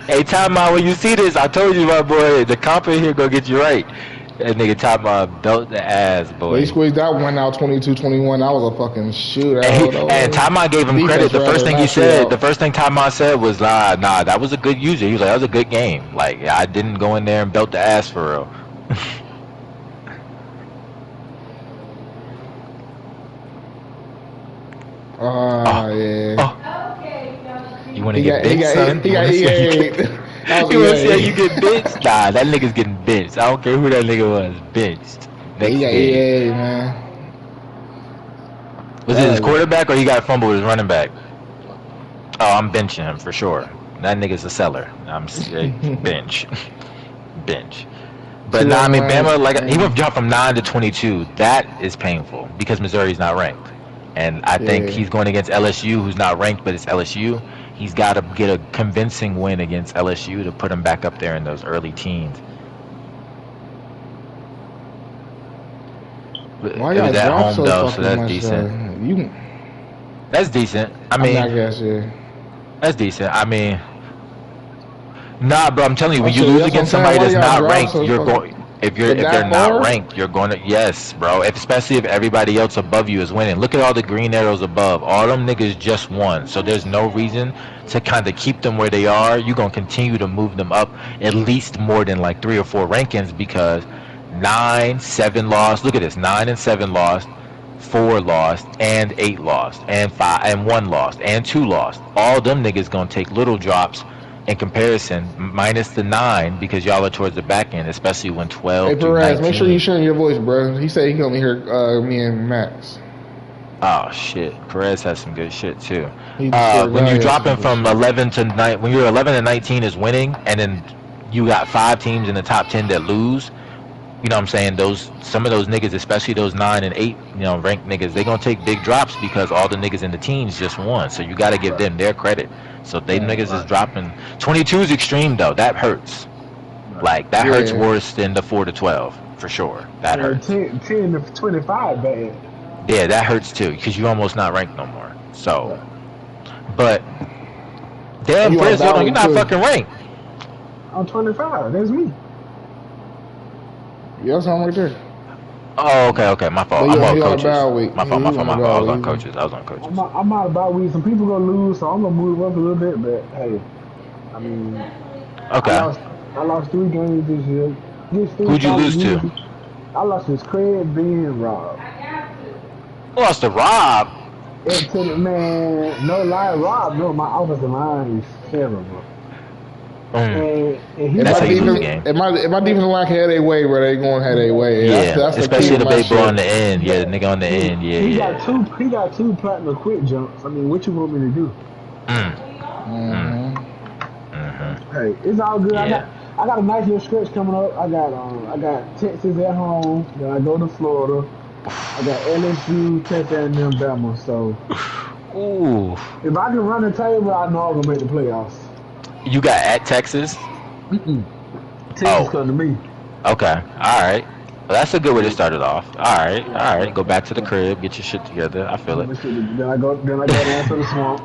Hey, Ty-Mon, when you see this, I told you, my boy, the comp in here gonna get you right. That nigga Ty-Mon belt the ass, boy. He squeezed that one out 22-21. That was a fucking shootout. And Ty-Mon gave him credit. The first thing he said, the first thing Ty-Mon said was, nah, that was a good user. He was like, that was a good game. Like, I didn't go in there and belt the ass for real. Yeah. You want to get bitched, son? He got E8. You want to see how you get bitched? Nah, that nigga's getting bitched. I don't care who that nigga was. Bitched. He got E8, man. Was it his quarterback or he got fumbled with his running back? Oh, I'm benching him for sure. That nigga's a seller. I'm bench. Bench. But nah, I mean, Bama, like, he went jump from 9 to 22. That is painful because Missouri's not ranked. And I think he's going against LSU, who's not ranked, but it's LSU. He's got to get a convincing win against LSU to put him back up there in those early teens. Why y'all at home, so though, so that's decent. That's decent. I mean, that's decent. I mean, nah, bro, I'm telling you, when you lose against somebody that's not ranked, you're going. If they're not ranked, you're going to, yes, bro. Especially if everybody else above you is winning. Look at all the green arrows above. All them niggas just won. So there's no reason to kind of keep them where they are. You're going to continue to move them up at least more than like 3 or 4 rankings because 9, 7 lost. Look at this. 9 and 7 lost, 4 lost, and 8 lost, and 5 and 1 lost, and 2 lost. All them niggas going to take little drops in comparison, minus the 9 because y'all are towards the back end, especially when 12 Hey through Perez, 19. make sure you share your voice, bro. He said he can only hear me and Max. Oh shit, Perez has some good shit too. He swear to When God, you're he has some dropping good from shit. 11 to 9, when you're 11 to 19 is winning, and then you got 5 teams in the top 10 that lose. You know what I'm saying? Some of those niggas, especially those 9 and 8, ranked niggas, they gonna take big drops because all the niggas in the teams just won. So you got to give them their credit. So they niggas is dropping. 22 is extreme though. That hurts. Like that hurts Yeah. worse than the 4 to 12 for sure. That hurts. 10 to 25 bad. Yeah, that hurts too because you almost not ranked no more. So, but damn, You on Chris, hold on, you're not too. fucking ranked. I'm 25. That's me. Yeah, that's him right there. Oh, okay, my fault. But I'm on he on a coaches. bad week. My fault. He on a bad I was on week. coaches. I'm out about week. Some people gonna lose, so I'm gonna move up a little bit. But hey, I mean, Okay. I lost 3 games this year. Who'd you lose to? I lost to Craig, Ben, and Rob. Lost to Rob. Man, no lie, Rob. No, my offensive line is terrible. And he That's how you lose defense, game. if my defensive line can have their way, bro, they going to have their way. Yeah, That's especially the big big boy on the end. Yeah, the nigga on the end. Yeah, he got two platinum quick jumps. I mean, what you want me to do? Hey, it's all good. Yeah. I got a nice little stretch coming up. I got Texas at home. Then I go to Florida. I got LSU, Texas, and them Bama. So, Ooh. if I can run the table, I know I'm gonna make the playoffs. You got at Texas? Texas come to me. Okay. All right. Well, that's a good way to start it off. All right. Go back to the crib, get your shit together. I feel it. Then I go down to the swamp.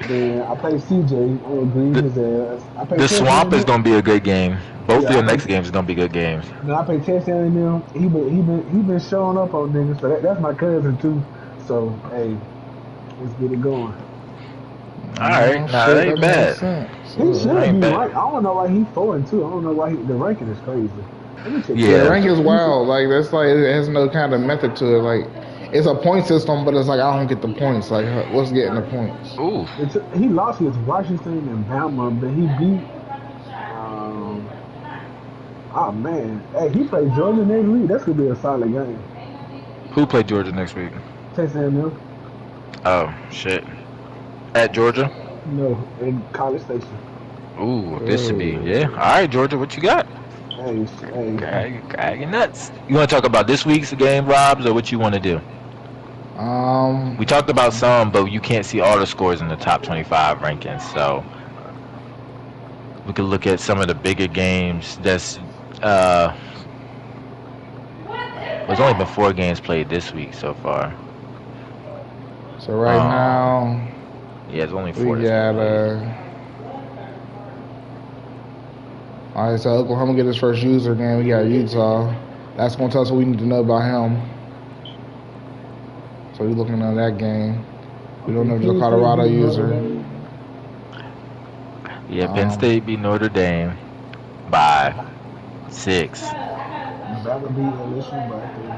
Then I play CJ on Green his ass. The swamp is gonna be a good game. Both of your next games are gonna be good games. Then I play Texas A&M. He been showing up on niggas. So that's my cousin too. So hey, let's get it going. All right. Nah, that ain't bad. He should ain't be bad. right. I don't know why he's 4-2. I don't know why the ranking is crazy. Let me check Yeah. The rank is wild. Like that's like it has no kind of method to it. Like it's a point system, but it's like I don't get the points. Like what's getting the points? Ooh. He lost against Washington and Bama, but he beat. Oh man, hey, he played Georgia next week. That's gonna be a solid game. Who played Georgia next week? Texas A&M. Oh shit. At Georgia? No, in College Station. Ooh, this should be All right, Georgia, what you got? Hey. You're nuts. You want to talk about this week's game, Robs, or what you want to do? We talked about some, but you can't see all the scores in the top 25 rankings. So we could look at some of the bigger games. There's only been 4 games played this week so far. So right now, yeah, it's only 4. we got all right, so Oklahoma get his first user game. We got Utah. That's gonna tell us what we need to know about him. So we're looking at that game. We don't know if the Colorado user. Yeah, Penn State beat Notre Dame by 6. That would be LSU back there.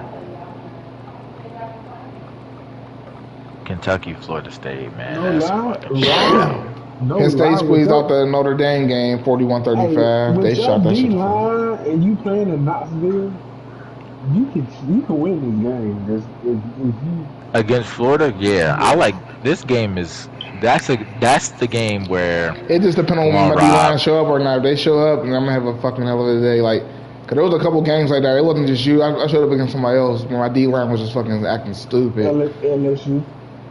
Kentucky, Florida State, man. No That's lie. fucking shit out. No Penn State lie, squeezed with out the Notre Dame game, 41-35. Hey, They shot that shit. line and you playing in Knoxville, you can win this game. If you Against Florida, yeah. I like this game. That's the game where It just depends on when my D-line show up or not. If they show up, then I'm gonna have a fucking hell of a day. Like, cause there was a couple games like that. It wasn't just you. I showed up against somebody else when my D-line was just fucking acting stupid. LSU.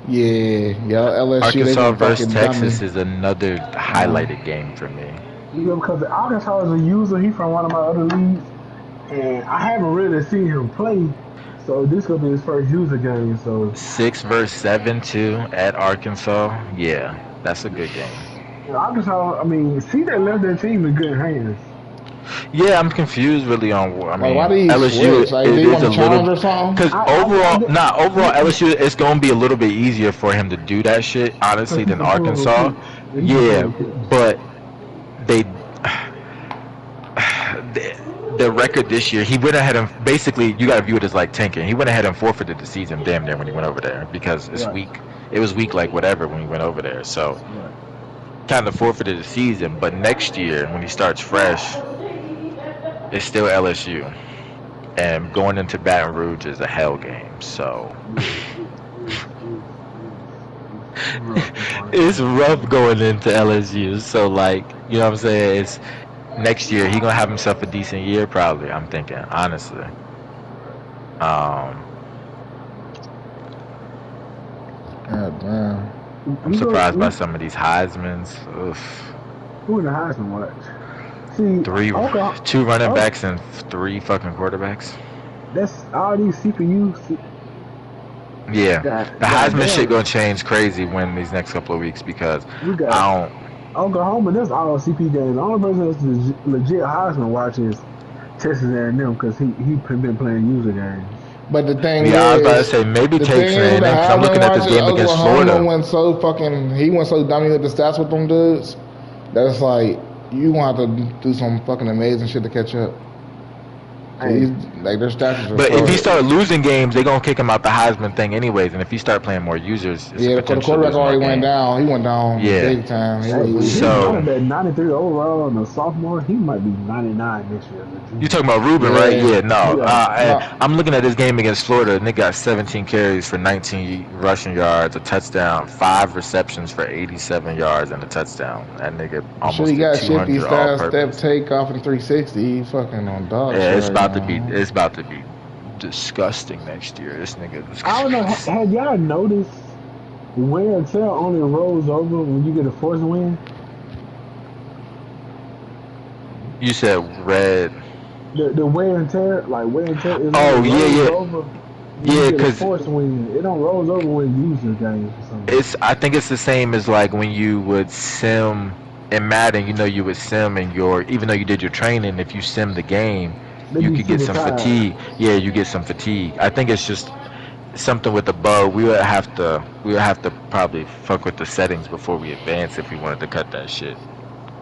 Yeah, LSU. Arkansas they versus fucking Texas dummy. is another highlighted game for me. Yeah, because Arkansas is a user. He from one of my other leagues, and I haven't really seen him play. So this gonna be his first user game. So 6 versus 7 too at Arkansas. Yeah, that's a good game. Arkansas, I mean, see, they left their team in good hands. Yeah, I'm confused really on. I mean, why do you LSU switch? Like, they want to challenge or something? Because overall LSU, it's gonna be a little bit easier for him to do that shit, honestly, than Arkansas. Yeah, but the record this year, he went ahead and basically, you gotta view it as like tanking. He went ahead and forfeited the season damn near when he went over there because it's weak. It was weak like whatever when he went over there. So kind of forfeited the season, but next year when he starts fresh, it's still LSU, and going into Baton Rouge is a hell game. So it's rough going into LSU. So like, you know what I'm saying? It's next year he gonna have himself a decent year probably. I'm thinking honestly. God damn. I'm surprised by some of these Heismans. Oof. Who in the Heisman watch? See, Two running backs and 3 fucking quarterbacks. That's all these CPU. Yeah, the Heisman shit gonna change crazy when these next couple of weeks because Oklahoma, that's all CP games. The only person that's legit Heisman watch is Texas A&M because he been playing user games. But the thing I was about to say maybe Texas A&M because I'm looking at this game against Florida. He went so dummy with the stats with them dudes that it's like you gonna have to do some fucking amazing shit to catch up. Like their stats. But if he start losing games, they gonna kick him out the Heisman thing anyways. And if he start playing more users, the quarterback already went down. He went down big time. He's 93 overall and a sophomore. He might be 99 this year. You talking about Ruben, right? Yeah, no. I'm looking at this game against Florida, and they got 17 carries for 19 rushing yards, a touchdown, 5 receptions for 87 yards, and a touchdown. That nigga almost got 200 stats, step, takeoff, and 360. He fucking on dog. Yeah, it's about to be disgusting next year. This nigga. I don't know. Have y'all noticed wear and tear only rolls over when you get a force win? You said red. The wear and tear, like wear and tear. Is over. Yeah, because force win, it don't rolls over when you use your games or something. I think it's the same as like when you would sim in Madden. You know, you would sim in even though you did your training, if you sim the game. You could get some fatigue. Yeah, you get some fatigue. I think it's just something with the bug. We would have to probably fuck with the settings before we advance if we wanted to cut that shit.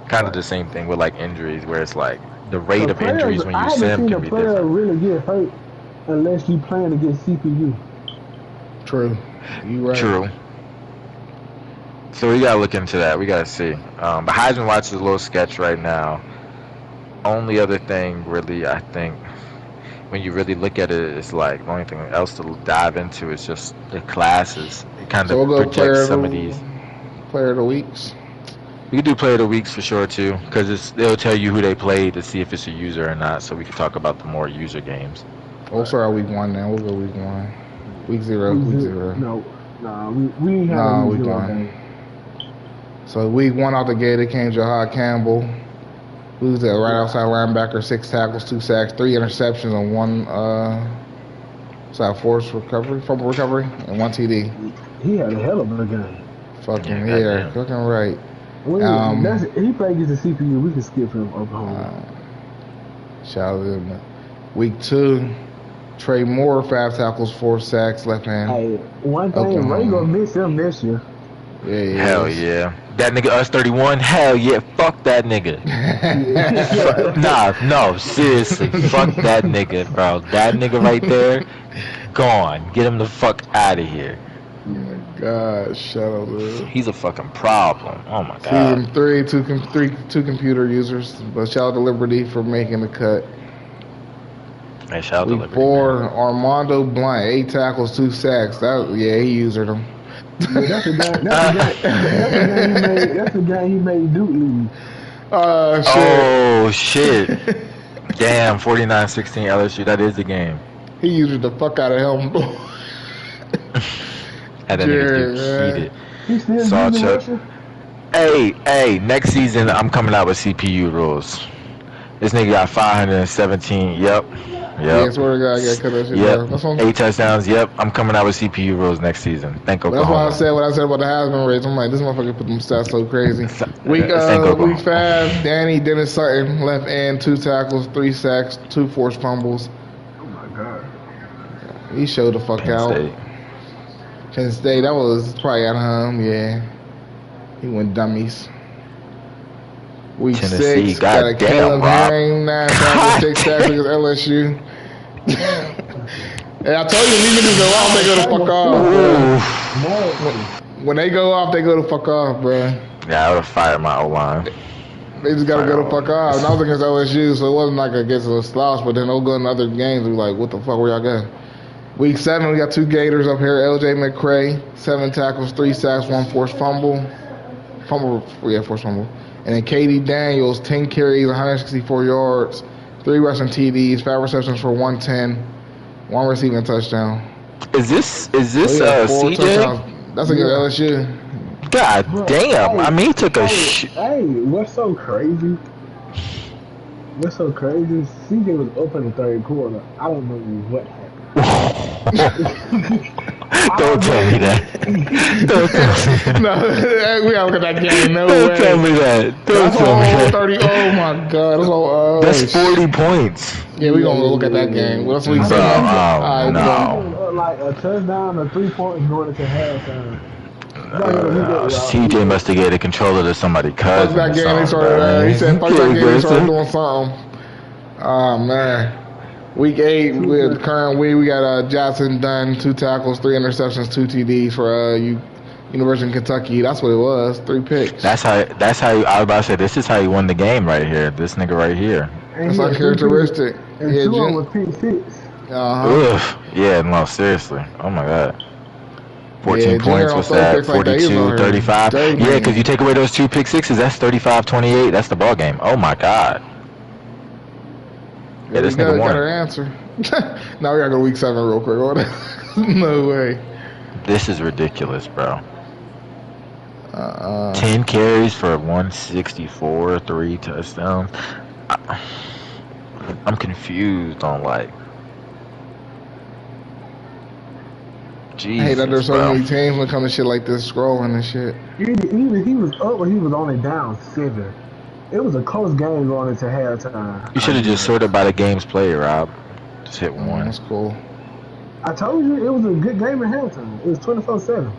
Kind of the same thing with like injuries, where it's like the rate of injuries when you sim can be different. I haven't seen a player really get hurt unless you playing against CPU. True. You right. True. So we gotta look into that. We gotta see. But Heisman Watch is a little sketch right now. Only other thing really, I think, when you really look at it, it's like the only thing else to dive into is just the classes. It kind of projects some of these. Player of the weeks. We could do player of the weeks for sure too, because they'll tell you who they played to see if it's a user or not. So we can talk about the more user games. We'll start week 1 now. We'll go week 1. Week 0. Week 0. No, we have week 1. So week 1 out the gate, it came Jahad Campbell. Who's that right outside linebacker, 6 tackles, 2 sacks, 3 interceptions, and 1 fumble recovery, and 1 TD. He had a hell of a game. Fucking right. He played against the CPU. We can skip him Oklahoma. Shout out to him. Week 2, Trey Moore, 5 tackles, 4 sacks, left hand. Hey, one thing, Ray gonna miss him this year. Yeah. Hell yeah. That nigga us 31, hell yeah, fuck that nigga. No, seriously, fuck that nigga, bro. That nigga right there, gone. Get him the fuck out of here. Oh my God, shout out to him. He's a fucking problem. Oh my God. Season 3, two computer users, but shout out to Liberty for making the cut. Hey, shout out to Liberty. Week 4, Armando Blunt, 8 tackles, 2 sacks. He used them. That's the guy he made Duke leave. Oh shit. Damn, 49-16 LSU. That is the game. He used the fuck out of him. Had that nigga get heated. Saw Chuck. Hey, next season I'm coming out with CPU rules. This nigga got 517. Yep. Yeah, I swear to God, I got cut that shit. Yep. 8 touchdowns. Yep. I'm coming out with CPU rules next season. Thank Oklahoma. That's why I said what I said about the Heisman race. I'm like, this motherfucker put them stats so crazy. Week 5, Danny Dennis Sutton, left end, 2 tackles, 3 sacks, 2 forced fumbles. Oh my God. He showed the fuck out. Penn State, that was probably at home. Yeah. He went dummies. Week Tennessee, 6, got a Caleb Herring, 9 tackles, 6 sacks against LSU. And I told you, these niggas go off, they go the fuck off, bro. When they go off, they go the fuck off, bro. Yeah, I would have fired my O-line. They just gotta go the fuck off. And I was against LSU, so it wasn't like against a slouch, but then they'll go in other games and be like, what the fuck, where y'all going? Week 7, we got 2 Gators up here. LJ McCray, 7 tackles, 3 sacks, 1 forced fumble. Forced fumble. And then Katie Daniels, 10 carries, 164 yards, 3 rushing TDs, 5 receptions for 110, 1 receiving touchdown. Is this CJ? Touchdowns. That's against LSU. God damn! Hey, I mean, he took a Hey, what's so crazy? CJ was up in the 3rd quarter. I don't know what happened. Don't tell me that. Don't tell me. No, we gotta look at that game. No Don't way. tell me that. Don't That's tell me all that. 30. Oh my god. That's all. That's 40 points. Yeah, we gonna look at that game. What's week 7? No. Like a touchdown or 3 points going into halftime. CJ must have gave the controller to somebody cousin. Fuck that game. They started. He said, "Fuck that game." They started doing something. Oh man. Week 8, with the current week, we got Johnson Dunn, 2 tackles, 3 interceptions, 2 TDs for University of Kentucky. That's what it was. 3 picks. That's how. I was about to say. This is how you won the game right here. This nigga right here. That's uncharacteristic. And 2 of them was pick 6. Ugh. Yeah. No. Seriously. Oh my god. 14 points. What's that? 42, 35. Yeah, because you take away those 2 pick sixes, that's 35-28. That's the ball game. Oh my god. Yeah, this nigga won. Got her answer. Now we gotta go to week 7 real quick. No way. This is ridiculous, bro. 10 carries for 164, 3 touchdowns. I'm confused on like. Jesus, I hate that there's so many teams when it comes to shit like this, scrolling and shit. Either he was up or he was only down 7. It was a close game going into halftime. You should have just sorted by the games played, Rob. Just hit 1. That's cool. I told you it was a good game at halftime. It was 24-7.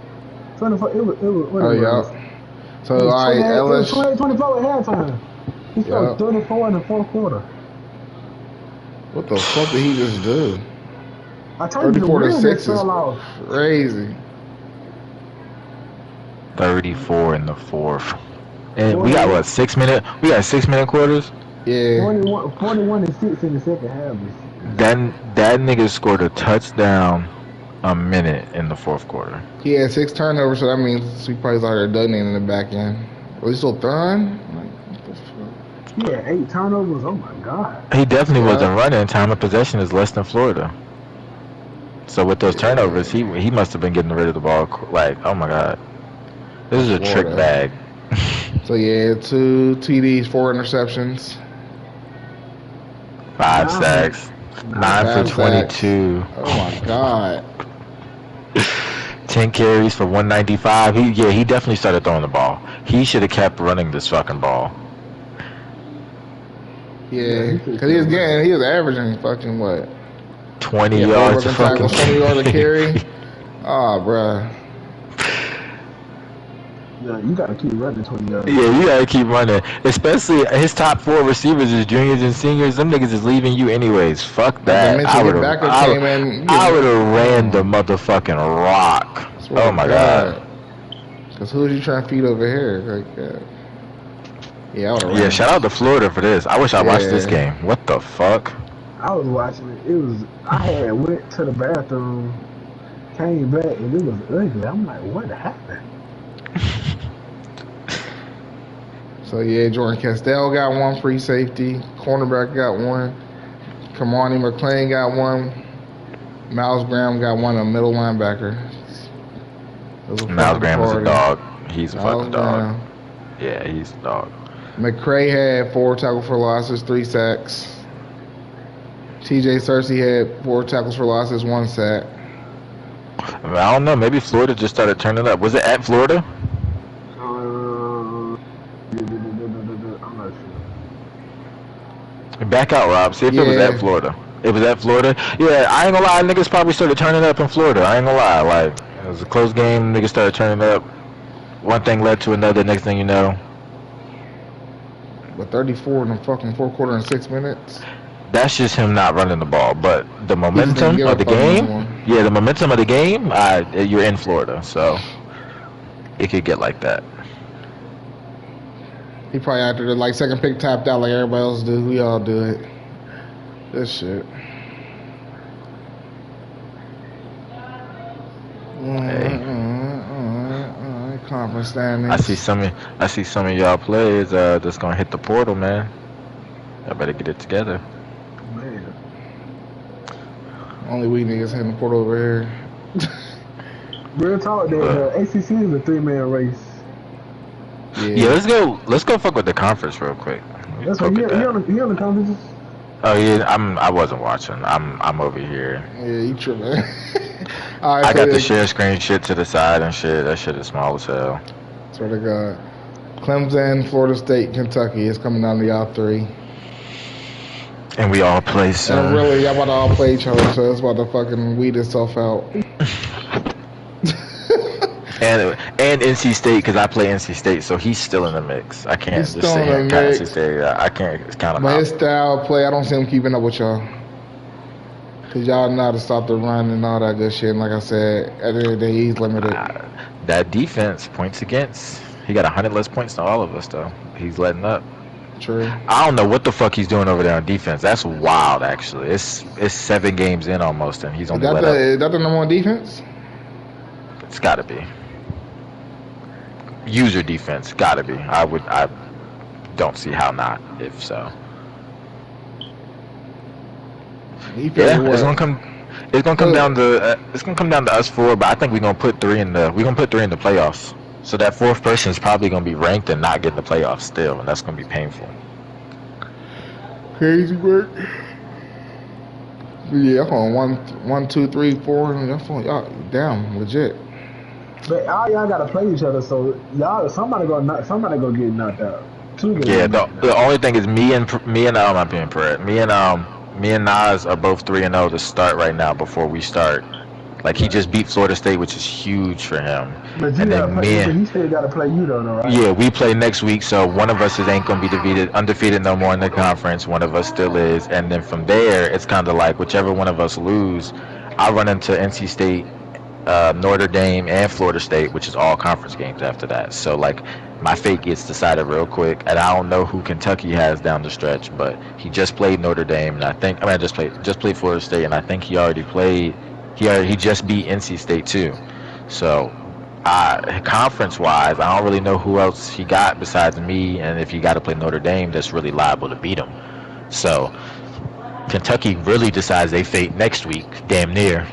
24. It was. Oh yeah. So all right, it was 24 at halftime. He scored 34 in the 4th quarter. What the fuck did he just do? I told you 34 to 6 is fell off. crazy. 34 in the 4th. And we got what, 6 minute? We got 6 minute quarters. Yeah. 41 and 6 in the 2nd half. That nigga scored a touchdown a minute in the 4th quarter. He had 6 turnovers, so that means he probably out there ducking in the back end. Was he still throwing? He had 8 turnovers. Oh my god. He definitely wasn't running. Time of possession is less than Florida. So with those turnovers, he must have been getting rid of the ball. Like, oh my god, this is a trick bag. So yeah, 2 TDs, 4 interceptions, 5 sacks, 9 for 22. Oh my god. 10 carries for 195. He definitely started throwing the ball. He should have kept running this fucking ball. Yeah, because he was averaging fucking what? 20 yards a fucking 20 yards a carry. Oh, bruh. Yeah, you gotta keep running 20 yards. Yeah, you gotta keep running. Especially his top 4 receivers is juniors and seniors. Them niggas is leaving you anyways. Fuck that. I would have ran the motherfucking rock. Oh my god. Cause who is you trying to feed over here? Like, yeah, shout out to Florida for this. I wish I watched this game. What the fuck? I was watching it. I had went to the bathroom, came back, and it was ugly. I'm like, what happened? So yeah, Jordan Castell got 1 free safety. Cornerback got 1. Kamani McClain got 1. Miles Graham got 1. A middle linebacker. Miles Graham is a dog. He's a fucking dog. Yeah, he's a dog. McCray had 4 tackles for losses, 3 sacks. TJ Searcy had 4 tackles for losses, 1 sack. I don't know. Maybe Florida just started turning up. Was it at Florida? I'm not sure. Back out, Rob. See if it was at Florida. It was at Florida. Yeah, I ain't gonna lie. Niggas probably started turning up in Florida. I ain't gonna lie. Like, it was a close game. Niggas started turning up. One thing led to another. Next thing you know. But 34 in the fucking 4th quarter in 6 minutes. That's just him not running the ball. But the momentum of the game, the momentum of the game, you're in Florida, so it could get like that. He probably after the like second pick tapped out like everybody else do. We all do it. This shit. Conference standings. I see some of y'all players that's gonna hit the portal, man. I better get it together. Man. Only we niggas hitting the portal over here. Real talk, the ACC is a 3-man race. Yeah, let's go fuck with the conference real quick. That's what he on the conferences. Oh yeah, I wasn't watching. I'm over here. Yeah, you tripping. Right, I got the share screen shit to the side and shit. That shit is small as hell. Swear to God. Clemson, Florida State, Kentucky. It's coming down to y'all three. And we all play soon. And really, y'all about to all play each other, so it's about to fucking weed itself out. And NC State, because I play NC State, so he's still in the mix. I can't just say him count NC State. I can't count him out. But his style play, I don't see him keeping up with y'all. Because y'all know how to stop the run and all that good shit. And like I said, at the end of the day, he's limited. That defense, points against. He got 100 less points than all of us, though. He's letting up. True. I don't know what the fuck he's doing over there on defense. That's wild, actually. It's 7 games in almost, and he's only let up. Is that the number one defense? It's got to be. User defense, got to be. I don't see how not, if so. Yeah, it's gonna come down to us 4, but I think we're gonna put 3 in the playoffs. So that 4th person is probably gonna be ranked and not get in the playoffs still, and that's gonna be painful. Crazy work. Yeah, I'm on 1, 2, 3, 4, and y'all damn legit. But all y'all gotta play each other, so y'all somebody gonna get knocked out. The only thing is me and Nas are both 3-0 to start right now before we start. Like he just beat Florida State, which is huge for him. But he still gotta play you though, right? Yeah, we play next week, so one of us ain't gonna be undefeated no more in the conference. One of us still is, and then from there, it's kind of like whichever one of us lose, I run into NC State, Notre Dame, and Florida State, which is all conference games after that. So like my fate gets decided real quick, and I don't know who Kentucky has down the stretch, but he just played Notre Dame, and I just played Florida State, and I think he just beat NC State too. So conference wise, I don't really know who else he got besides me, and if he got to play Notre Dame, that's really liable to beat him. So Kentucky really decides their fate next week, damn near.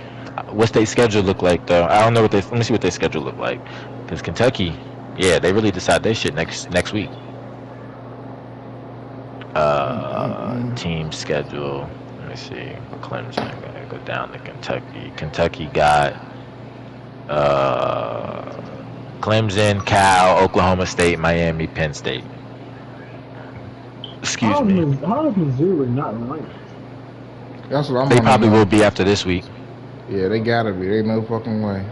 What's their schedule look like though? I don't know let me see what their schedule look like, because Kentucky, yeah, they really decide their shit next week. Team schedule. Let me see. Clemson. I'm gonna go down to Kentucky. Kentucky got Clemson, Cal, Oklahoma State, Miami, Penn State. Excuse me. How is Missouri not ranked? That's what I'm. They probably will be after this week. Yeah, they gotta be. There ain't no fucking way.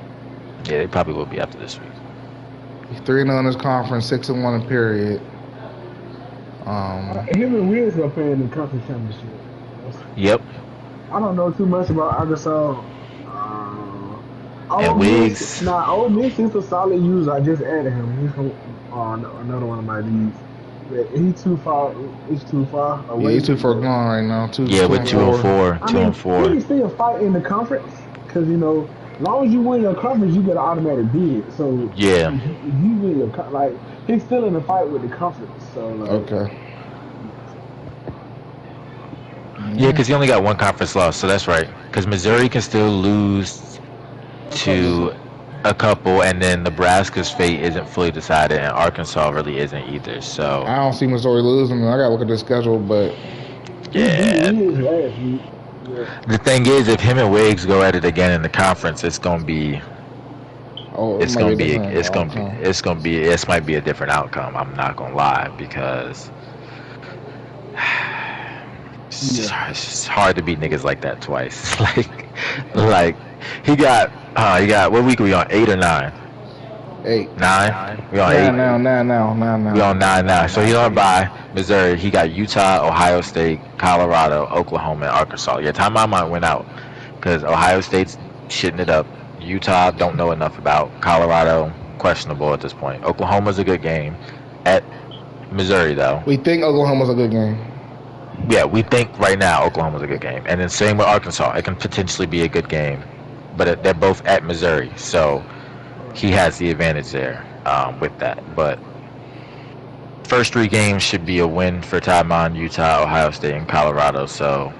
Yeah, they probably will be after this week. He's 3-0 in his conference, 6-1 in period. Him and Wiggs are playing in the conference championship. Yep. I don't know too much about Arkansas. And Wiggs. Ole Miss is a solid user. I just added him. He's from another one of my leagues. But he's too far. He's too far away. Yeah, he's too far gone right now. With 2-4. 2-4. He still fight in the conference because as long as you win your conference, you get an automatic bid. So yeah, if you win your he's still in the fight with the conference. So okay. Yeah, because he only got one conference loss, so that's right. Because Missouri can still lose to a couple, and then Nebraska's fate isn't fully decided, and Arkansas really isn't either. So I don't see Missouri losing. I gotta look at the schedule, but yeah. The thing is, if him and Wiggs go at it again in the conference, it's gonna be. This might be a different outcome. I'm not gonna lie, because it's just hard to beat niggas like that twice. like he got what week are we on? 8 or 9? 8. 9. We on 8 now. We on 9 now. So he's on by Missouri. He got Utah, Ohio State, Colorado, Oklahoma, and Arkansas. Yeah, time my mind went out because Ohio State's shitting it up. Utah don't know enough about. Colorado questionable at this point. Oklahoma's a good game. At Missouri though. We think Oklahoma's a good game. Yeah, we think right now Oklahoma's a good game, and then same with Arkansas. It can potentially be a good game, but they're both at Missouri, so he has the advantage there with that. But first 3 games should be a win for Tymon, Utah, Ohio State, and Colorado. So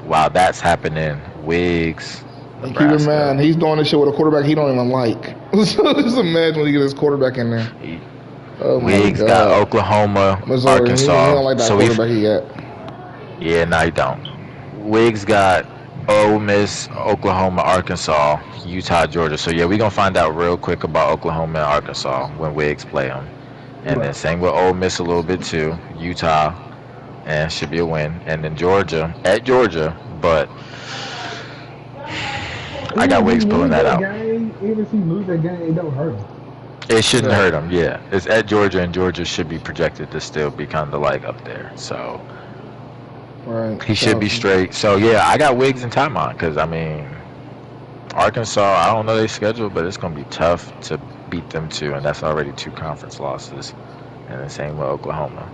while that's happening, Wiggs, And keep in Nebraska, mind, he's doing this shit with a quarterback he don't even like. So just imagine when he get his quarterback in there. Oh my Wiggs God. got Oklahoma, Missouri. Arkansas. He don't like that so quarterback he got. Yeah, no, he don't. Wiggs got Ole Miss, Oklahoma, Arkansas, Utah, Georgia. So yeah, we're gonna find out real quick about Oklahoma and Arkansas when Wiggs play them. And then same with Ole Miss a little bit too. Utah, and should be a win. And then Georgia at Georgia, but I got Wiggs pulling that out. Even if he lose that game, it don't hurt him. It shouldn't hurt him. Yeah, it's at Georgia, and Georgia should be projected to still be kind of like up there. So. Right. He should be straight. So, yeah, I got Wiggs and Tymon because, I mean, Arkansas, I don't know their schedule, but it's going to be tough to beat them too, and that's already 2 conference losses. And the same with Oklahoma.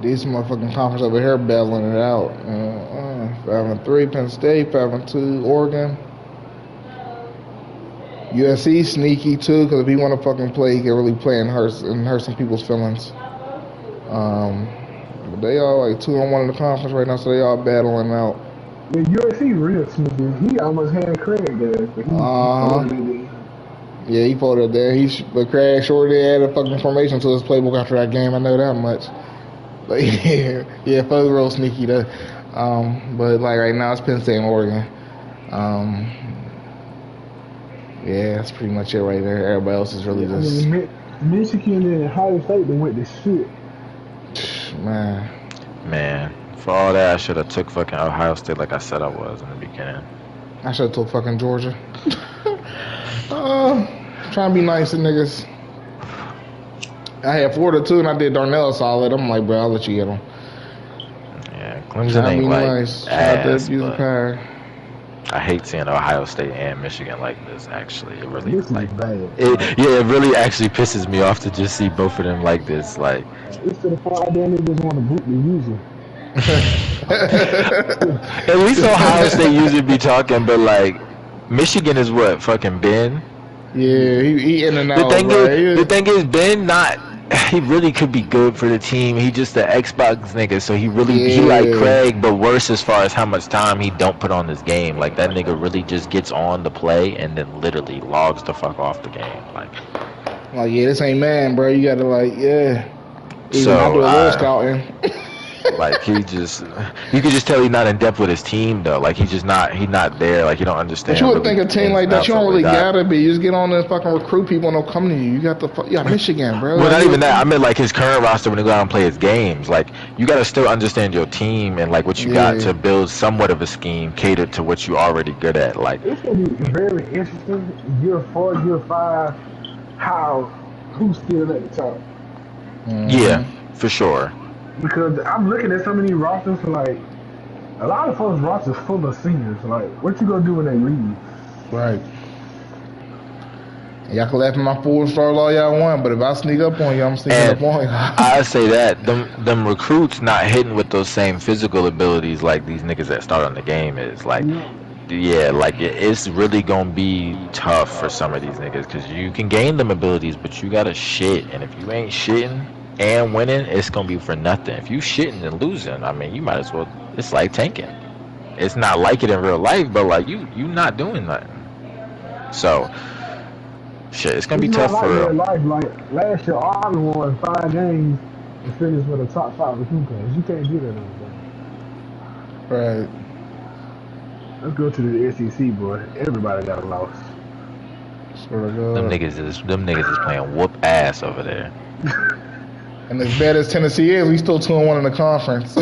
These motherfucking conference over here battling it out. 5-3, Penn State, 5-2, Oregon. USC sneaky too, because if he want to fucking play, he can really play and hurt some people's feelings. But they all like 2-1 in the conference right now, so they all battling out. Yeah, USC real sneaky. He almost had Craig there. But yeah, he folded there. But Craig sure did add a fucking formation to his playbook after that game. I know that much. But yeah, Fo's real sneaky though. But like right now, it's Penn State and Oregon. Yeah, that's pretty much it right there. Everybody else is really just. Michigan and Ohio State, they went to shit. Man, for all that, I should have took fucking Ohio State like I said I was in the beginning. I should have took fucking Georgia. Trying to be nice to niggas. I had Florida too, and I did Darnell solid. I'm like, bro, I'll let you get them. Yeah, Clemson ain't like nice. ass, but but I hate seeing Ohio State and Michigan like this. Actually, it really This is like bad. it really actually pisses me off to just see both of them like this. Like, It's to the point that niggas want to boot the user. at least Ohio State usually be talking, but like Michigan is what fucking Ben. Yeah, he in and out. The thing is, Ben he really could be good for the team. He just the Xbox nigga, so he like Craig, but worse as far as how much time he don't put on this game. Like that nigga really just gets on the play and then literally logs the fuck off the game. Like yeah, this ain't man, bro. You gotta Even so I do a little scouting. Like you could just tell he's not in depth with his team though. Like he's not there. Like you don't understand. But you would think a team like that, you don't really gotta be. You just get on and fucking recruit people and they'll come to you. You got Michigan, bro. Well, not even that. I meant like his current roster when he go out and play his games. Like you gotta still understand your team and like what you got to build somewhat of a scheme catered to what you already good at. Like it's gonna be very interesting year 4, year 5, who's still at the top. Yeah, for sure. Because I'm looking at so many rosters, like a lot of folks' rosters full of seniors. Like, what you gonna do when they leave? Right. Y'all can laugh at my 4-star all y'all want, but if I sneak up on you, I'm sneaking up on you. I say that them recruits not hitting with those same physical abilities like these niggas that start on the game is like. Yeah, like it's really gonna be tough for some of these niggas because you can gain them abilities, but you gotta shit, and if you ain't shitting and winning, it's gonna be for nothing. If you shitting and losing, I mean, you might as well. It's like tanking. It's not like it in real life, but like you not doing nothing. So, shit, it's gonna be tough like for real. Life. Like last year, Auburn won 5 games and finished with a top 5 recruit class. You can't do that anymore. Right. Let's go to the SEC, boy. Everybody got a loss. Them niggas is playing whoop ass over there. And as bad as Tennessee is, we still 2-1 in the conference.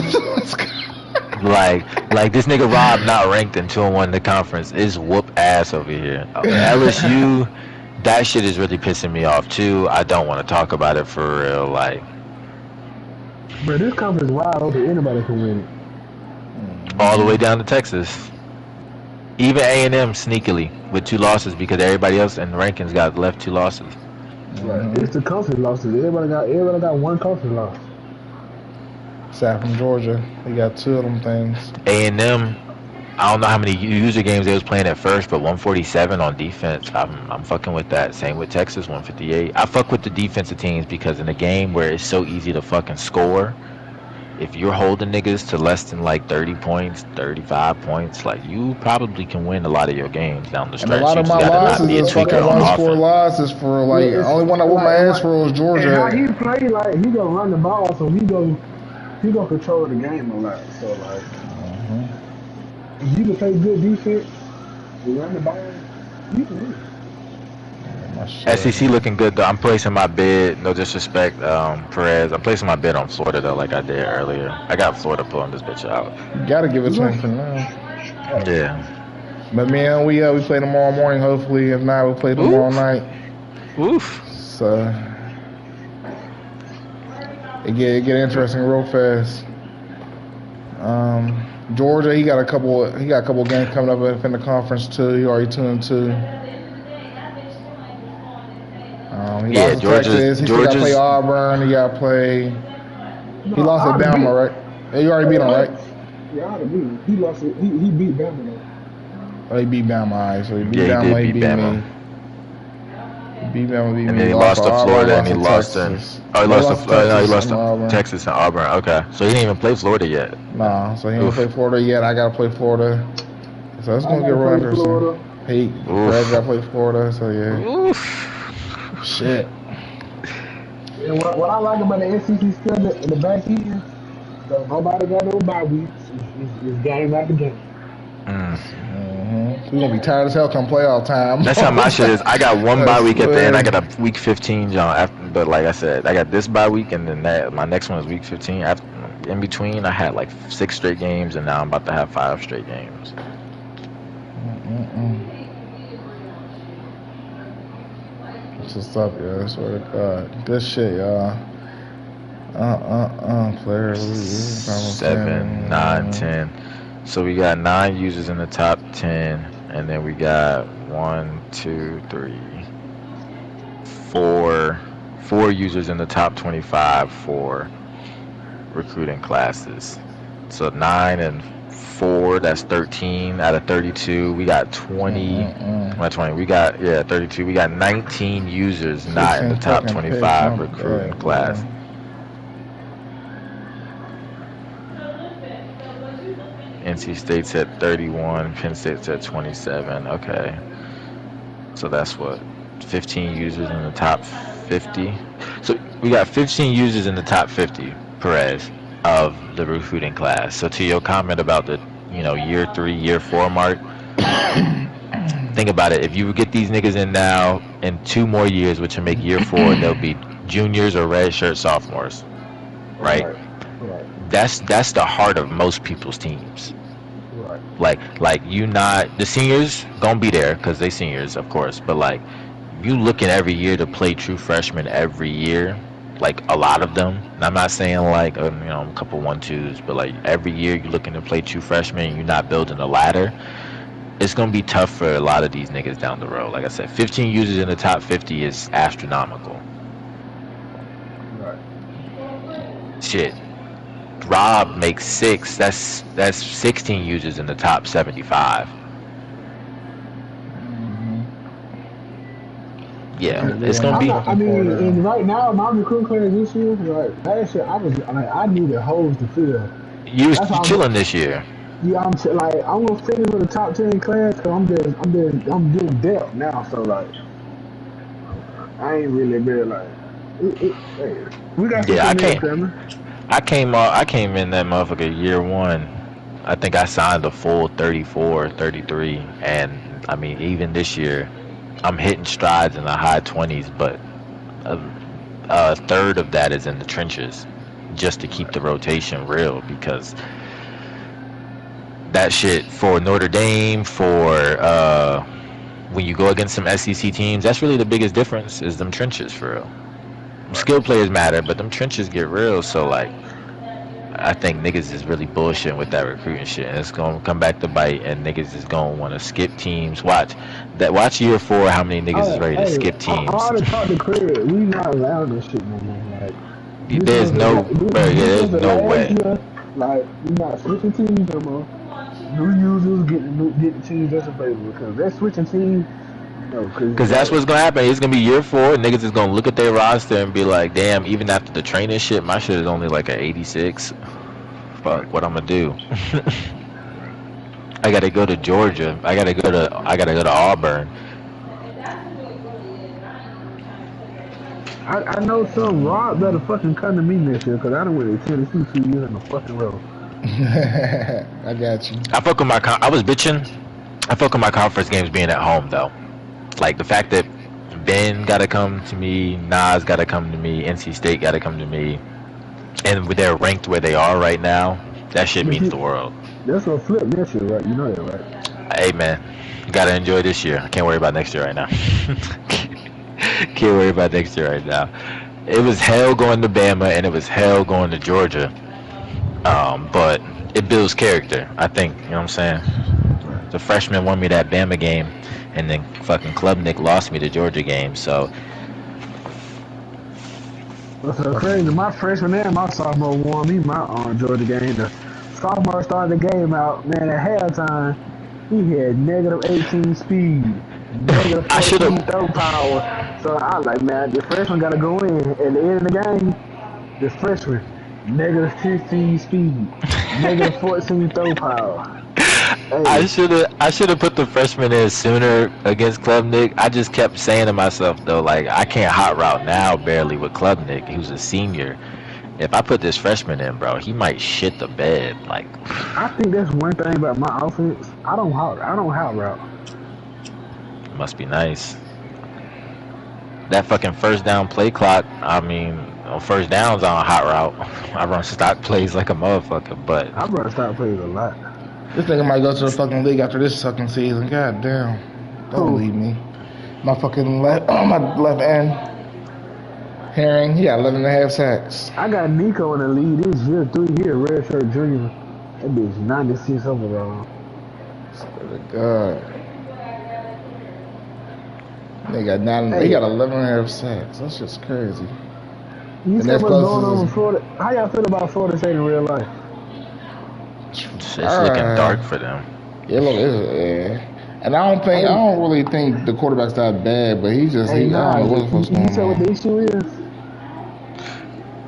like this nigga Rob not ranked in 2-1 in the conference is whoop ass over here. LSU, that shit is really pissing me off too. I don't want to talk about it for real. Like, but this conference is wide open. Anybody can win it. All the way down to Texas. Even A&M sneakily with 2 losses because everybody else in the rankings got left 2 losses. Right. It's the conference losses. Everybody got 1 conference loss. Sat from Georgia. He got 2 of them things. A&M, I don't know how many user games they was playing at first, but 147 on defense, I'm fucking with that. Same with Texas, 158. I fuck with the defensive teams because in a game where it's so easy to fucking score, if you're holding niggas to less than like 30 points, 35 points, like you probably can win a lot of your games down the stretch. And a lot You of just my gotta not losses be a is fucking tweaker on one-score offense. losses for like only one I whooped my ass for was And how Georgia. he play, like he gonna run the ball, so he gonna control the game a lot. So like, if you can play good defense, you run the ball, you can win. SEC looking good though. I'm placing my bid. No disrespect, Perez. I'm placing my bid on Florida though, like I did earlier. I got Florida pulling this bitch out. You gotta give it to him for now. Yeah. But man, we play tomorrow morning. Hopefully, if not, we play tomorrow night. Oof. So it get interesting real fast. Georgia, he got a couple games coming up in the conference too. He already 2-2. He lost to Texas. He still got to play Auburn. He got to play. He lost at Bama, right? Yeah, you already beat him, right? Yeah, I beat him. He lost. He beat Bama though. Oh, he beat Bama, alright. So he beat Yeah, Bama. he He beat beat Bama. me. He beat Bama. Beat And me. then he lost to Florida and he to lost to. Texas. Oh, he lost to Auburn. Texas and Auburn. Okay, so he didn't even play Florida yet. Nah, so he didn't play Florida yet. I gotta play Florida. So it's gonna get real interesting. Perez gotta play Florida. So yeah. Oof. Shit. And what I like about the SEC schedule in the back end, so nobody got no bye weeks. It's game after game. We're gonna be tired as hell come playoff time. That's how my shit is. I got one bye week at the end. I got a week 15, John. After, but like I said, I got this bye week, and then my next one is week 15. After, in between, I had like 6 straight games, and now I'm about to have 5 straight games. What's up, yo? I swear to God. Good shit, y'all. Player 7, 9, 10. So we got 9 users in the top 10, and then we got 1, 2, 3, 4 users in the top 25 for recruiting classes. So 9 and 4, that's 13 out of 32. We got 20. Not 20. We got 32. We got 19 users not in the top 25 recruiting class. NC State's at 31, Penn State's at 27. Okay. So that's what, 15 users in the top 50. So we got 15 users in the top 50, Perez, of the recruiting class. So to your comment about the, year 3, year 4 mark, think about it. If you get these niggas in now, in 2 more years, which will make year 4, they'll be juniors or redshirt sophomores, right? That's the heart of most people's teams. Right. Like you not the seniors gonna be there because they seniors, of course. But like you looking every year to play true freshmen every year, like a lot of them. And I'm not saying like a couple 1-2s, but like every year you're looking to play true freshmen. And you're not building a ladder. It's gonna be tough for a lot of these niggas down the road. Like I said, 15 users in the top 50 is astronomical. Right. Shit. Rob makes 6. That's 16 users in the top 75. Yeah, it's gonna be. And right now my recruiting class this year, like last year, I needed holes to fill. You chilling this year. Yeah, I'm gonna finish with the top 10 class because I'm doing depth now. So like, I ain't really been like. We got I came in that motherfucker year 1. I think I signed a full 34, 33, and I mean even this year, I'm hitting strides in the high 20s, but a third of that is in the trenches, just to keep the rotation real because that shit for Notre Dame when you go against some SEC teams, that's really the biggest difference is them trenches for real. Skilled players matter, but them trenches get real. So like, I think niggas is really bullshitting with that recruiting shit, and it's gonna come back to bite. And niggas is gonna want to skip teams. Watch year 4. How many niggas is ready to skip teams? I already talked to Craig. We not allowed this shit no more. Like, There's no, bro, yeah, this there's was the no last way. year. Like we not switching teams no more. New users getting teams that's available because they're switching teams. No, Cause that's what's gonna happen. It's gonna be year 4. Niggas is gonna look at their roster and be like, "Damn, even after the training shit, my shit is only like an 86. Fuck, what I'm gonna do? I gotta go to Georgia. I gotta go to Auburn. I know some Rob better fucking come to me next year because I done went to Tennessee 2 years in a fucking row. I got you. I fuck with my. I was bitching. I fuck with my conference games being at home though. Like the fact that Ben gotta come to me, Nas gotta come to me, NC State gotta come to me, and they're ranked where they are right now. That shit means the world. That's gonna flip next year, right? You know that, right? Hey man, you gotta enjoy this year. I can't worry about next year right now. Can't worry about next year right now. It was hell going to Bama and it was hell going to Georgia. But it builds character, I think. You know what I'm saying? The freshman won me that Bama game, and then fucking Klubnik lost me the Georgia game. So That's so crazy. My freshman and my sophomore won me my Georgia game. The sophomore started the game out, man, at halftime. He had negative 18 speed, negative I 14 should've- throw power. So I was like, man, the freshman got to go in. At the end of the game, the freshman, negative 15 speed, negative 14 throw power. Hey, I should have put the freshman in sooner against Klubnik. I just kept saying to myself though, like I can't hot route now barely with Klubnik, who's a senior. If I put this freshman in, bro, he might shit the bed. Like, I think that's one thing about my offense. I don't hot route. must be nice. That fucking first down play clock. I mean, on first downs on hot route, I run stock plays like a motherfucker. But I run stop plays a lot. This nigga might go to the fucking league after this fucking season. God damn. Don't Who? leave me. My fucking my left end. Herring, he got 11 and a half sacks. I got Nico in the lead this year, 3 year red shirt junior. That bitch 96 overall. Swear to God. He got 11 and a half sacks. That's just crazy. You And see that's what's going plus on his- in Florida? How y'all feel about Florida State in real life? it's looking dark for them. Yeah, look, yeah. And I don't really think the quarterback's that bad, but he just, I don't know what's you going see what the on. issue is?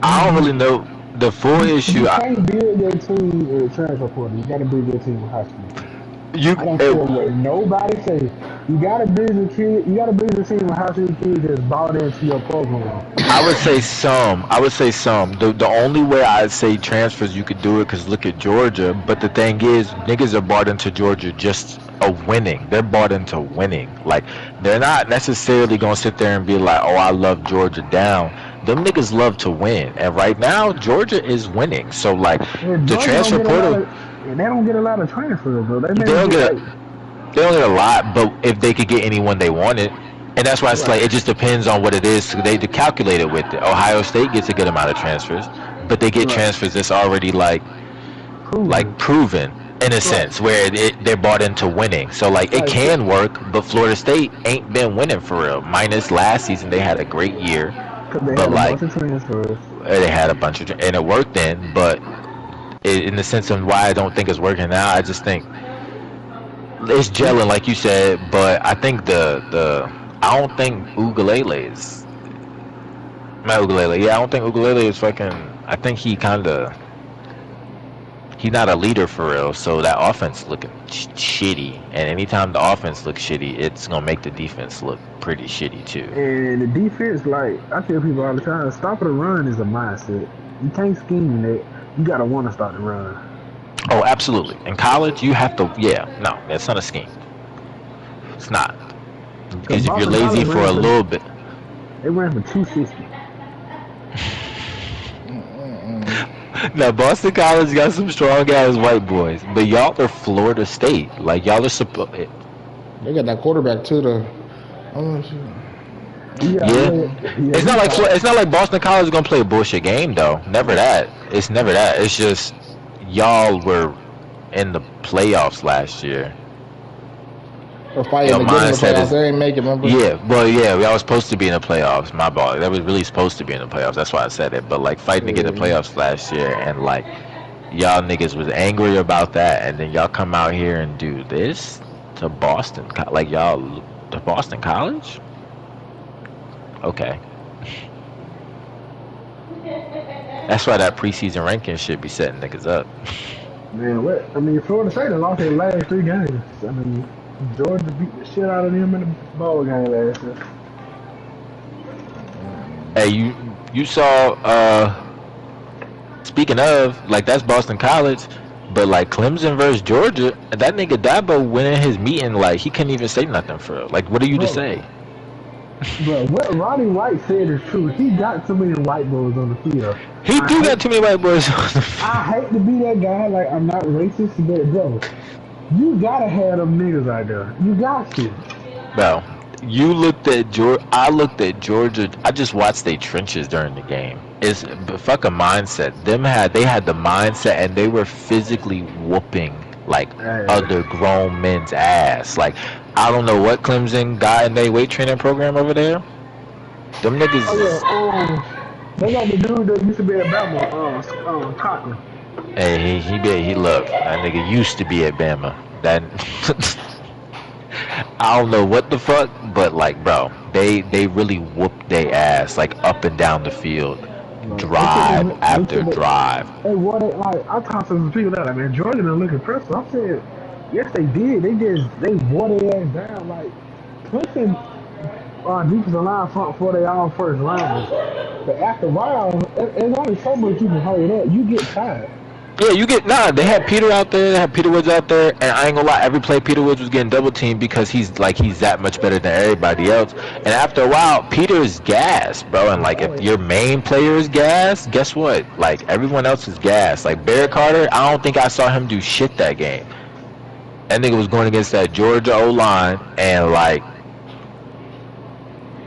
I don't really know the full issue. You can't build your team in transfer portal. You gotta build your team in high school. You I don't care what nobody say. You gotta build your kid. You gotta build your team with high school kids that's bought into your program. I would say some. The only way I'd say transfers you could do it because look at Georgia. But the thing is, niggas are bought into Georgia just a winning. They're bought into winning. Like they're not necessarily gonna sit there and be like, oh, I love Georgia down. Them niggas love to win, and right now Georgia is winning. So like And the Georgia transfer don't get a lot portal, of- and they don't get a lot of transfers though. They don't get like, they don't get a lot. But if they could get anyone they wanted. And that's why it's like it just depends on what it is. So they calculate it with it. Ohio State gets a good amount of transfers, but they get Right. transfers that's already like proven in a sense where they're bought into winning. So like it Right. can work, but Florida State ain't been winning for real. Minus last season, they had a great year, 'cause they but had a like bunch of transfers. they had a bunch of and it worked then. But in the sense of why I don't think it's working now, I just think it's gelling like you said. But I think I don't think Ugalele is. Not Ugalele. Yeah, I don't think Ugalele is fucking. I think he's not a leader for real. So that offense looking shitty. And anytime the offense looks shitty, it's gonna make the defense look pretty shitty too. And the defense, like I tell people all the time, stopping the run is a mindset. You can't scheme that. You gotta want to stop the run. Oh, absolutely. In college, you have to. Yeah, no, that's not a scheme. It's not. Because if you're Boston lazy College for a ran for- little bit. They ran for 260. Now, Boston College got some strong ass white boys, but y'all are Florida State. Like y'all are supposed. They got that quarterback too, though. Oh, shit. Yeah. It's not like Boston College is gonna play a bullshit game though. Never that. It's never that. It's just y'all were in the playoffs last year. Or fighting Your to get in the mindset playoffs. is They ain't making, remember? yeah, well, yeah, we all supposed to be in the playoffs. My ball, that was really supposed to be in the playoffs. That's why I said it. But like fighting to get in the Yeah. playoffs last year, and like y'all niggas was angry about that, and then y'all come out here and do this to Boston, like y'all to Boston College. Okay, that's why that preseason ranking should be setting niggas up. Man, what? I mean, Florida State lost their last 3 games. I mean, Georgia beat the shit out of them in the bowl game last year. Hey, you saw speaking of, like that's Boston College, but like Clemson versus Georgia, that nigga Dabo went in his meeting like he couldn't even say nothing for real. Like what are you to Bro, say? but what Ronnie White said is true. He got too many white boys on the field. He do got too many white boys on the I hate to be that guy. Like, I'm not racist, but bro, you gotta have them niggas out there. You got to. Bro, you looked at Georgia. I looked at Georgia. I just watched their trenches during the game. It's fuck a mindset. They had the mindset, and they were physically whooping like other grown men's ass. Like I don't know what Clemson got in their weight training program over there. Them niggas. Oh yeah, they got the dude that used to be at Bama, Cochran. Hey, he look. That nigga used to be at Bama. That I don't know what the fuck, but like, bro, they really whooped their ass like up and down the field, drive after drive. Hey, what? Like, I talked to some people that like, man, Georgia didn't look impressive. I said, yes, they did. They wore their ass down. Like, Clemson defensive line front for their own first rounders. But after a while, there's only so much you can hurry up. You get tired. Yeah, you get They had Peter out there. They had Peter Woods out there, and I ain't gonna lie. Every play, Peter Woods was getting double teamed because he's that much better than everybody else. And after a while, Peter is gas, bro. And like, if your main player is gas, guess what? Like everyone else is gas. Like Barrett Carter, I don't think I saw him do shit that game. That nigga was going against that Georgia O line, and like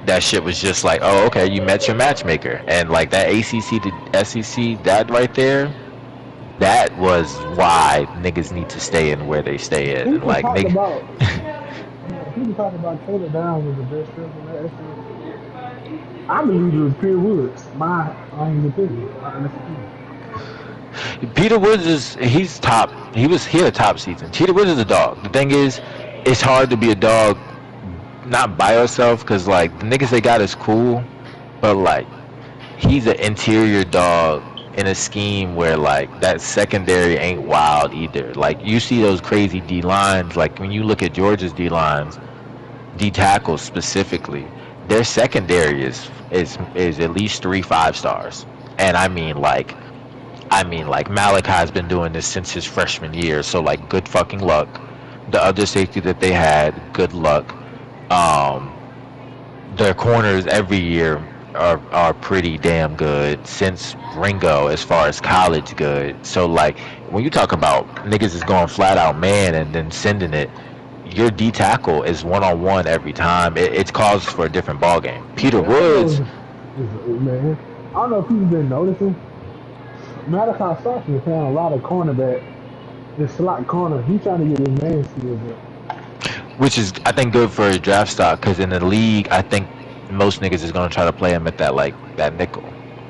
that shit was just like, oh, okay, you met your matchmaker, and like that ACC to SEC, that right there. That was why niggas need to stay in where they stay in. People Like, talking about Taylor Down was the best player in that SEC. I believe it was Peter Woods. My own opinion. Peter Woods he's top. He had a top season. Peter Woods is a dog. The thing is, it's hard to be a dog, not by yourself, because like the niggas they got is cool, but like he's an interior dog in a scheme where like that secondary ain't wild either. Like you see those crazy D lines. Like when you look at Georgia's D lines, D tackles specifically, their secondary is at least 3 5-stars. And I mean like Malachi's been doing this since his freshman year. So like good fucking luck. The other safety that they had, good luck. Their corners every year are pretty damn good since Ringo as far as college good. So like when you talk about niggas is going flat out man and then sending it, your D tackle is 1-on-1 every time. It's cause for a different ball game. Peter Woods, man, I don't know if you've been noticing. Malachi Sawyer is playing a lot of cornerback. The slot corner, he's trying to get his man skills up. which is I think good for his draft stock, because in the league I think most niggas is gonna try to play him at that nickel.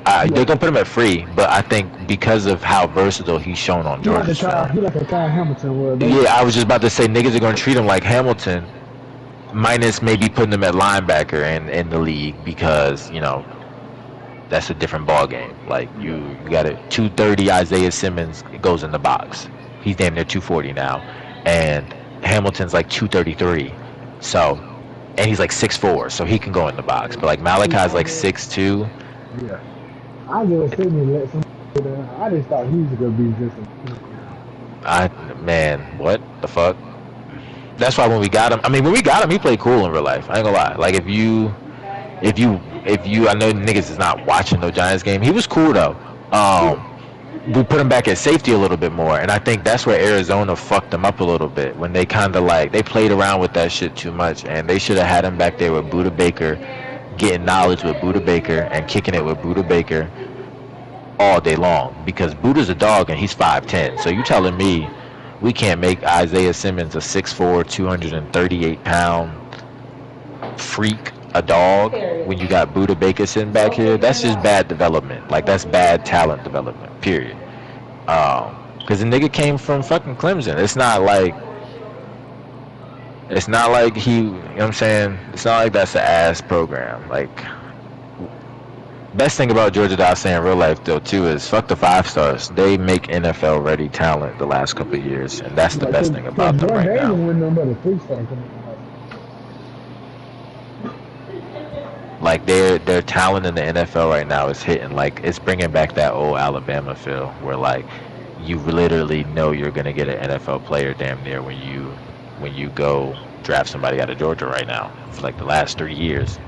They're gonna put him at free, but I think because of how versatile he's shown on Georgia's film. He like a Kyle Hamilton. Yeah, I was just about to say niggas are gonna treat him like Hamilton, minus maybe putting him at linebacker in the league, because you know that's a different ball game. Like you got it. 230 Isaiah Simmons goes in the box. He's damn near 240 now, and Hamilton's like 233. So, and he's like 6'4", so he can go in the box. But like Malachi's like 6'2". Yeah, I just didn't let somebody. I just thought he was gonna be just. Man, what the fuck? That's why when we got him, he played cool in real life. I ain't gonna lie. Like if you, I know niggas is not watching no Giants game. He was cool though. We put him back at safety a little bit more, and I think that's where Arizona fucked them up a little bit when they kind of like they played around with that shit too much, and they should have had him back there with Buda Baker, getting knowledge with Buda Baker and kicking it with Buda Baker all day long, because Buda's a dog and he's 5'10". So you telling me We can't make Isaiah Simmons a 6'4", 238-pound freak, a dog, when you got Buda Baker sitting back here. That's just bad development. Like, that's bad talent development, period. Because the nigga came from fucking Clemson. It's not like he, you know what I'm saying? It's not like that's an ass program. Like, best thing about Georgia Dawson in real life, though, too, is fuck the 5 stars. They make NFL ready talent the last couple of years, and that's the best thing about them right now. Like, their talent in the NFL right now is hitting. Like, it's bringing back that old Alabama feel, where like you literally know you're gonna get an NFL player damn near when you go draft somebody out of Georgia right now for like the last 3 years.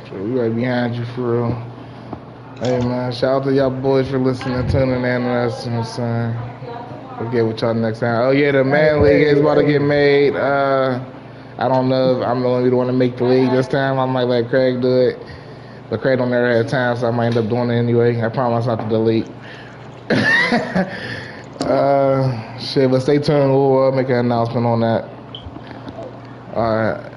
So we right behind you for real. Hey man, shout out to y'all boys for listening, tuning in and us, you know what I'm saying? We'll get with y'all next time. Oh yeah, the Man League is about to get made. I don't know if I'm going to be the one to make the league this time. I might let Craig do it. But Craig don't never have time, so I might end up doing it anyway. I promise not to delete. Shit, but stay tuned. We'll make an announcement on that. Alright.